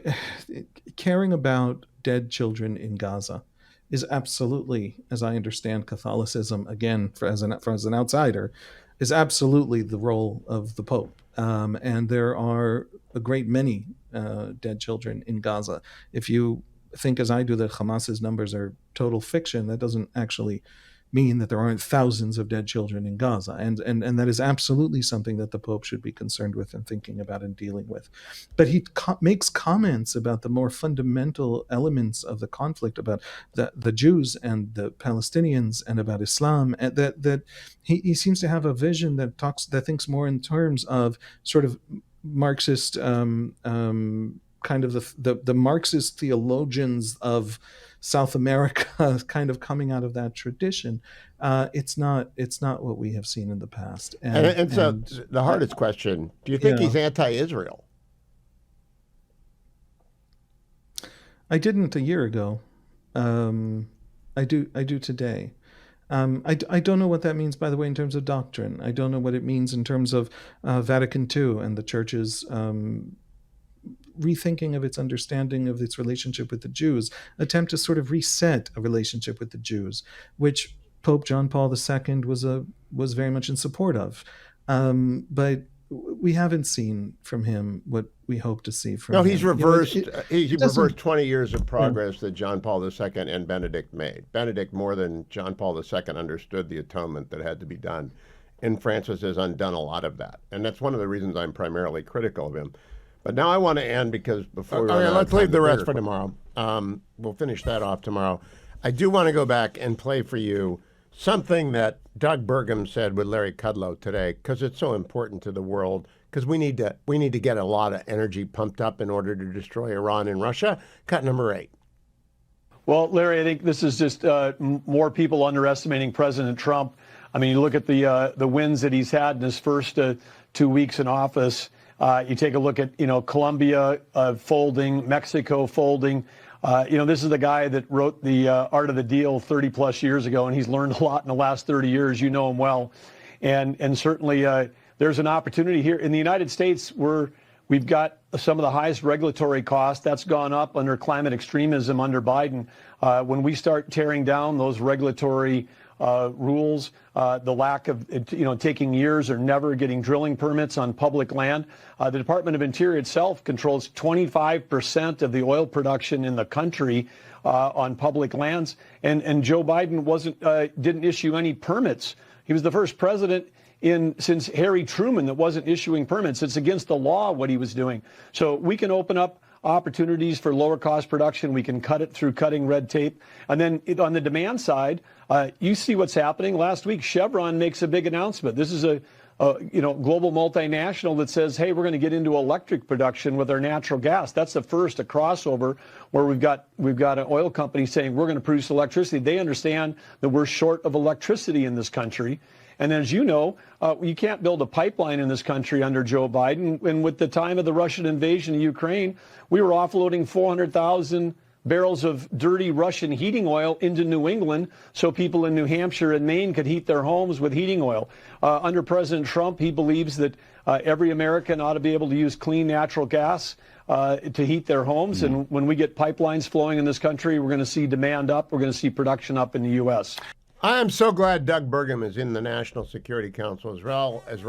caring about dead children in Gaza is absolutely, as I understand Catholicism, again, as an outsider, is absolutely the role of the Pope. And there are a great many dead children in Gaza. If you think, as I do, that Hamas's numbers are total fiction, that doesn't actually mean that there aren't thousands of dead children in Gaza. And that is absolutely something that the Pope should be concerned with and thinking about and dealing with. But he makes comments about the more fundamental elements of the conflict, about the Jews and the Palestinians and about Islam, and that he seems to have a vision that thinks more in terms of sort of Marxist, kind of the Marxist theologians of South America, kind of coming out of that tradition. It's not what we have seen in the past. And so the hardest question: do you think he's anti-Israel? I didn't a year ago. I do today. I don't know what that means, by the way, in terms of doctrine. I don't know what it means in terms of Vatican II and the Church's rethinking of its understanding of its relationship with the Jews, attempt to sort of reset a relationship with the Jews, which Pope John Paul II was very much in support of. But we haven't seen from him what we hope to see from No, him. he's reversed. He doesn't- reversed 20 years of progress that John Paul II and Benedict made. Benedict, more than John Paul II, understood the atonement that had to be done, and Francis has undone a lot of that. And that's one of the reasons I'm primarily critical of him. But now I want to end because before we run out of let's time, leave the rest bigger for tomorrow. We'll finish that off tomorrow. I do want to go back and play for you something that Doug Burgum said with Larry Kudlow today, because it's so important to the world. Because we need to get a lot of energy pumped up in order to destroy Iran and Russia. Cut number 8. Well, Larry, I think this is just more people underestimating President Trump. I mean, you look at the wins that he's had in his first 2 weeks in office. You take a look at Colombia folding, Mexico folding. This is the guy that wrote the Art of the Deal 30 plus years ago, and he's learned a lot in the last 30 years. You know him well, and certainly there's an opportunity here in the United States where we've got some of the highest regulatory costs. That's gone up under climate extremism under Biden. When we start tearing down those regulatory rules, the lack of taking years or never getting drilling permits on public land. The Department of Interior itself controls 25% of the oil production in the country on public lands, and Joe Biden didn't issue any permits. He was the first president since Harry Truman that wasn't issuing permits. It's against the law what he was doing. So we can open up opportunities for lower cost production. We can cut it through cutting red tape. And then on the demand side, you see what's happening. Last week, Chevron makes a big announcement. This is a global multinational that says, hey, we're going to get into electric production with our natural gas. That's the first, a crossover where we've got an oil company saying we're going to produce electricity. They understand that we're short of electricity in this country. And as you know, you can't build a pipeline in this country under Joe Biden. And with the time of the Russian invasion of Ukraine, we were offloading 400,000 barrels of dirty Russian heating oil into New England so people in New Hampshire and Maine could heat their homes with heating oil. Under President Trump, he believes that every American ought to be able to use clean natural gas to heat their homes. And when we get pipelines flowing in this country, we're going to see demand up. We're going to see production up in the U.S. I am so glad Doug Burgum is in the National Security Council as well as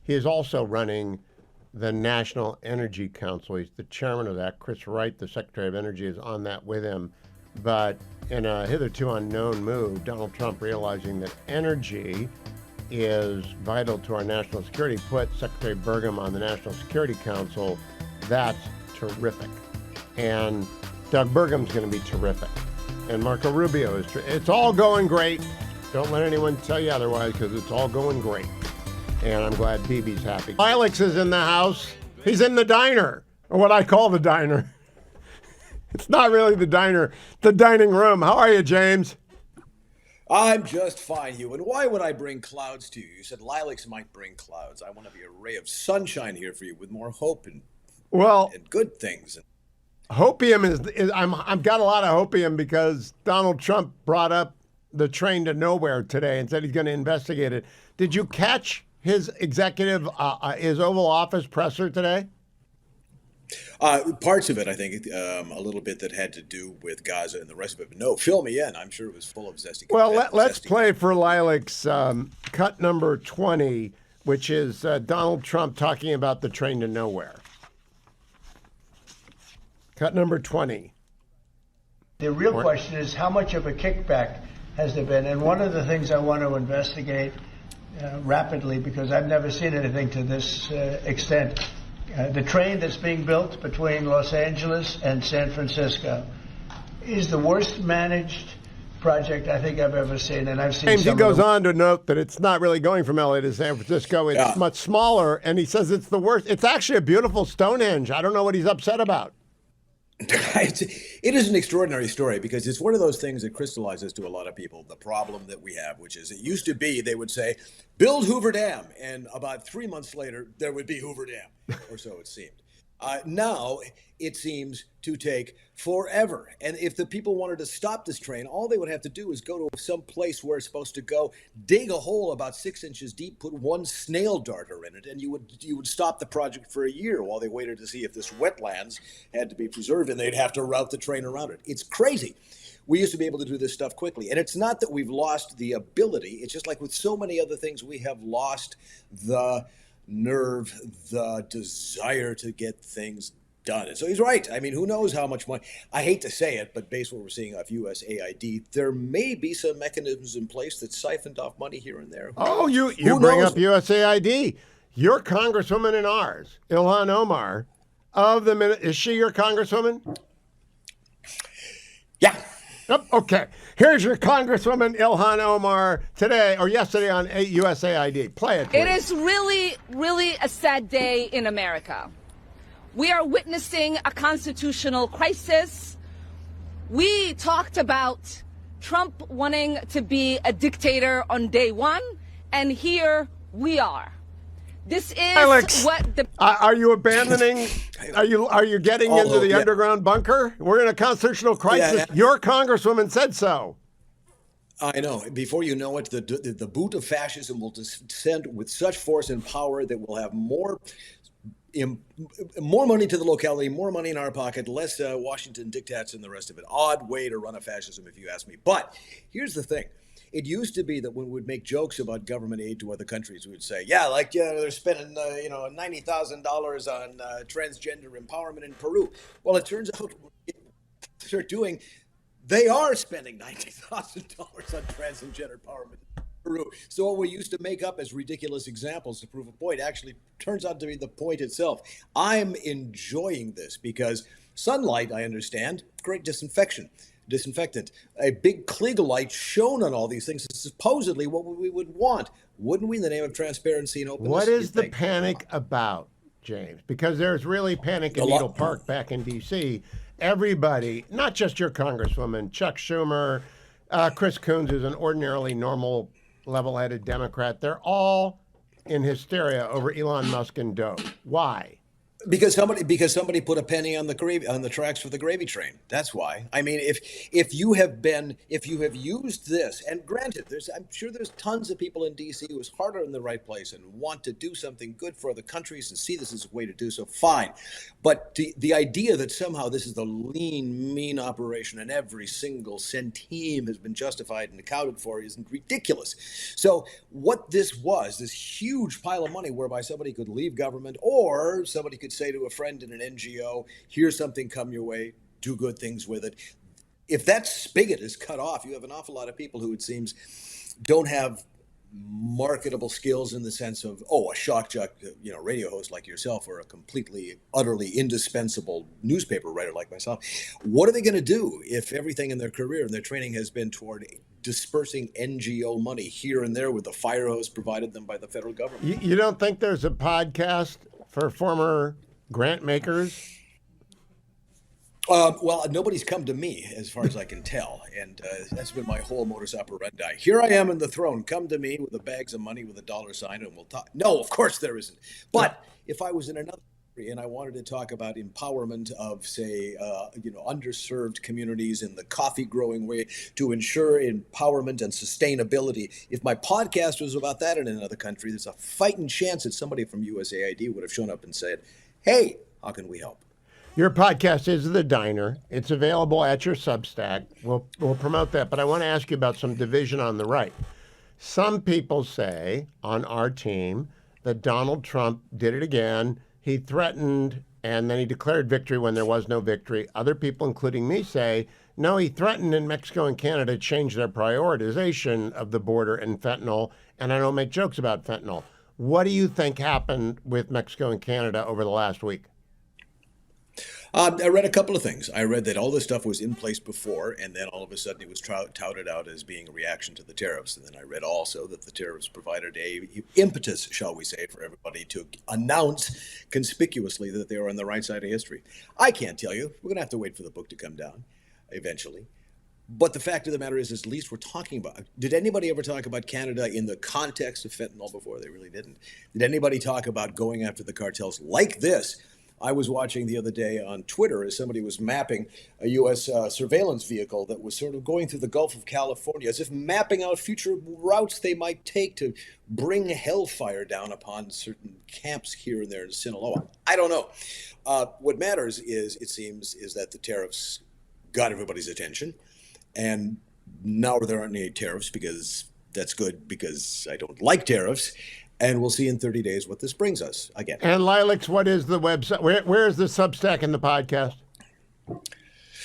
he is also running the National Energy Council. He's the chairman of that. Chris Wright, the Secretary of Energy, is on that with him. But in a hitherto unknown move, Donald Trump, realizing that energy is vital to our national security, put Secretary Burgum on the National Security Council. That's terrific. And Doug Burgum's going to be terrific. And Marco Rubio is it's all going great. Don't let anyone tell you otherwise, because it's all going great. And I'm glad Bibi's happy. Alex is in the house. He's in the diner, or what I call the diner. It's not really the diner, the dining room. How are you, James? I'm just fine, Hugh. And why would I bring clouds to you? You said lilacs might bring clouds. I want to be a ray of sunshine here for you with more hope and good things. Hopium is I've got a lot of hopium because Donald Trump brought up the train to nowhere today and said he's going to investigate it. Did you catch his his Oval Office presser today? Parts of it, I think, a little bit that had to do with Gaza and the rest of it. But no, fill me in. I'm sure it was full of zesty. Well, let's play for Lilacs cut number 20, which is Donald Trump talking about the train to nowhere. Cut number 20. The real question is how much of a kickback has there been? And one of the things I want to investigate rapidly, because I've never seen anything to this extent, the train that's being built between Los Angeles and San Francisco is the worst managed project I think I've ever seen. And I've seen James, he goes on to note that it's not really going from LA to San Francisco. It's much smaller, and he says it's the worst. It's actually a beautiful Stonehenge. I don't know what he's upset about. It is an extraordinary story because it's one of those things that crystallizes to a lot of people the problem that we have, which is it used to be they would say, build Hoover Dam. And about 3 months later, there would be Hoover Dam, or so it seemed. Now it seems to take forever. And if the people wanted to stop this train, all they would have to do is go to some place where it's supposed to go, dig a hole about 6 inches deep, put one snail darter in it, and you would stop the project for a year while they waited to see if this wetlands had to be preserved, and they'd have to route the train around it. It's crazy. We used to be able to do this stuff quickly. And it's not that we've lost the ability. It's just like with so many other things, we have lost the nerve, the desire to get things done. And so he's right. I mean, who knows how much money? I hate to say it, but based on what we're seeing off USAID, there may be some mechanisms in place that siphoned off money here and there. Oh, you Who bring knows? up USAID. Your congresswoman and ours, Ilhan Omar, of the minute, is she your congresswoman? Yeah. Yep. Okay. Here's your congresswoman Ilhan Omar today or yesterday on USAID. Play it, please. It is really, really a sad day in America. We are witnessing a constitutional crisis. We talked about Trump wanting to be a dictator on day one, and here we are. This is Alex, what the are you abandoning? Are you getting into the underground bunker? We're in a constitutional crisis. Yeah. Your congresswoman said so. I know. Before you know it, the boot of fascism will descend with such force and power that we'll have more money to the locality, more money in our pocket, less Washington diktats and the rest of it. Odd way to run a fascism, if you ask me. But here's the thing. It used to be that when we would make jokes about government aid to other countries, we would say, they're spending, $90,000 on transgender empowerment in Peru. Well, it turns out they are spending $90,000 on transgender empowerment in Peru. So what we used to make up as ridiculous examples to prove a point actually turns out to be the point itself. I'm enjoying this because sunlight, I understand, great disinfectant. A big Kliegel light shown on all these things is supposedly what we would want. Wouldn't we, in the name of transparency and openness? What is the panic about, James? Because there's really panic in Eagle Park back in D.C. Everybody, not just your congresswoman, Chuck Schumer, Chris Coons, who's an ordinarily normal, level-headed Democrat, they're all in hysteria over Elon Musk and Doge. Why? Because somebody put a penny on the tracks for the gravy train. That's why. I mean, if you have used this, and granted, I'm sure there's tons of people in D.C. whose heart are in the right place and want to do something good for other countries and see this as a way to do so. Fine, but the idea that somehow this is the lean, mean operation and every single centime has been justified and accounted for is ridiculous. So what this was, this huge pile of money whereby somebody could leave government or somebody could say to a friend in an NGO, here's something, come your way, do good things with it. If that spigot is cut off, you have an awful lot of people who, it seems, don't have marketable skills in the sense of, a shock jock, radio host like yourself, or a completely, utterly indispensable newspaper writer like myself. What are they going to do if everything in their career and their training has been toward dispersing NGO money here and there with the fire hose provided them by the federal government? You don't think there's a podcast for former grant makers? Well, nobody's come to me, as far as I can tell, and that's been my whole modus operandi. Here I am in the throne. Come to me with the bags of money with a dollar sign, and we'll talk. No, of course there isn't. But if I was in another country and I wanted to talk about empowerment of, say, underserved communities in the coffee growing way to ensure empowerment and sustainability, if my podcast was about that in another country, there's a fighting chance that somebody from USAID would have shown up and said, "Hey, how can we help?" Your podcast is The Diner. It's available at your Substack. We'll promote that, but I want to ask you about some division on the right. Some people say on our team that Donald Trump did it again. He threatened, and then he declared victory when there was no victory. Other people, including me, say, no, he threatened, and Mexico and Canada changed their prioritization of the border and fentanyl, and I don't make jokes about fentanyl. What do you think happened with Mexico and Canada over the last week? I read a couple of things. I read that all this stuff was in place before, and then all of a sudden it was touted out as being a reaction to the tariffs. And then I read also that the tariffs provided a impetus, shall we say, for everybody to announce conspicuously that they were on the right side of history. I can't tell you. We're going to have to wait for the book to come down eventually. But the fact of the matter is, at least we're talking about. Did anybody ever talk about Canada in the context of fentanyl before? They really didn't. Did anybody talk about going after the cartels like this? I was watching the other day on Twitter as somebody was mapping a U.S. Surveillance vehicle that was sort of going through the Gulf of California, as if mapping out future routes they might take to bring hellfire down upon certain camps here and there in Sinaloa. I don't know. What matters is, it seems, is that the tariffs got everybody's attention. And now there aren't any tariffs, because that's good, because I don't like tariffs. And we'll see in 30 days what this brings us again. And Lilacs, what is the website? Where is the Substack in the podcast?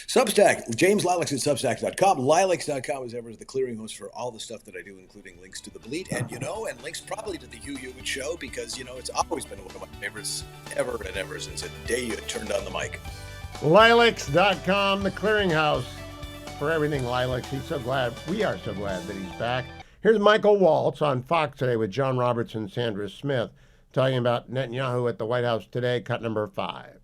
Substack, James Lilacs at Substack.com. Lilacs.com is ever the clearinghouse for all the stuff that I do, including links to The Bleat and links probably to the Hugh Hewitt Show, because, it's always been one of my favorites ever and ever since the day you turned on the mic. Lilacs.com, the clearinghouse for everything Lilacs. We are so glad that he's back. Here's Michael Waltz on Fox today with John Roberts and Sandra Smith talking about Netanyahu at the White House today, cut number 5.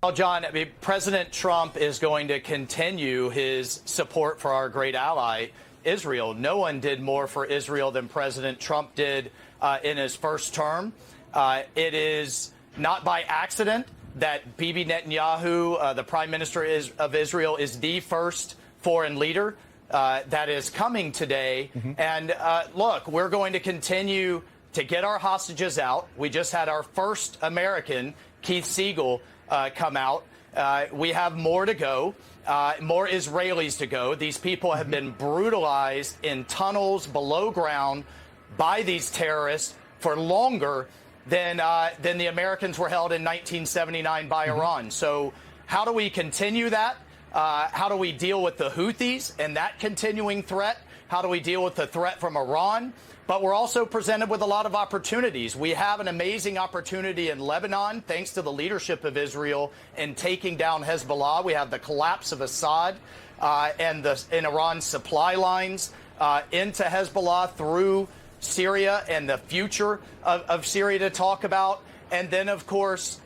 Well, John, President Trump is going to continue his support for our great ally, Israel. No one did more for Israel than President Trump did in his first term. It is not by accident that Bibi Netanyahu, the Prime Minister of Israel, is the first foreign leader that is coming today. And look, we're going to continue to get our hostages out. We just had our first American, Keith Siegel, come out. We have more to go, more Israelis to go. These people have been brutalized in tunnels below ground by these terrorists for longer than the Americans were held in 1979 by Iran. So how do we continue that? How do we deal with the Houthis and that continuing threat? How do we deal with the threat from Iran? But we're also presented with a lot of opportunities. We have an amazing opportunity in Lebanon, thanks to the leadership of Israel in taking down Hezbollah. We have the collapse of Assad and Iran's supply lines into Hezbollah through Syria and the future of Syria to talk about. And then, of course,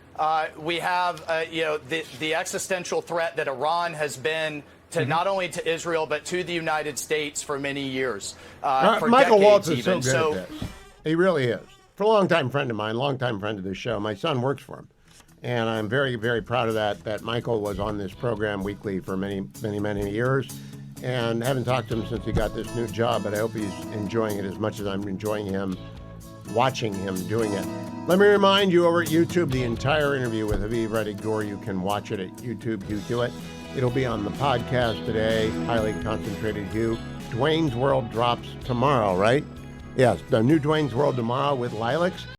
we have the existential threat that Iran has been to not only to Israel but to the United States for many years. For Michael Waltz decades is so even. good at this. He really is. For a longtime friend of mine, longtime friend of this show. My son works for him. And I'm very, very proud of that Michael was on this program weekly for many, many, many years. And haven't talked to him since he got this new job, but I hope he's enjoying it as much as I'm enjoying him, watching him doing it. Let me remind you, over at YouTube, the entire interview with Aviv Redig-Gur, you can watch it at YouTube, Hugh Hewitt. It'll be on the podcast today, Highly Concentrated Hugh. Dwayne's World drops tomorrow, right? Yes, the new Dwayne's World tomorrow with Lilacs.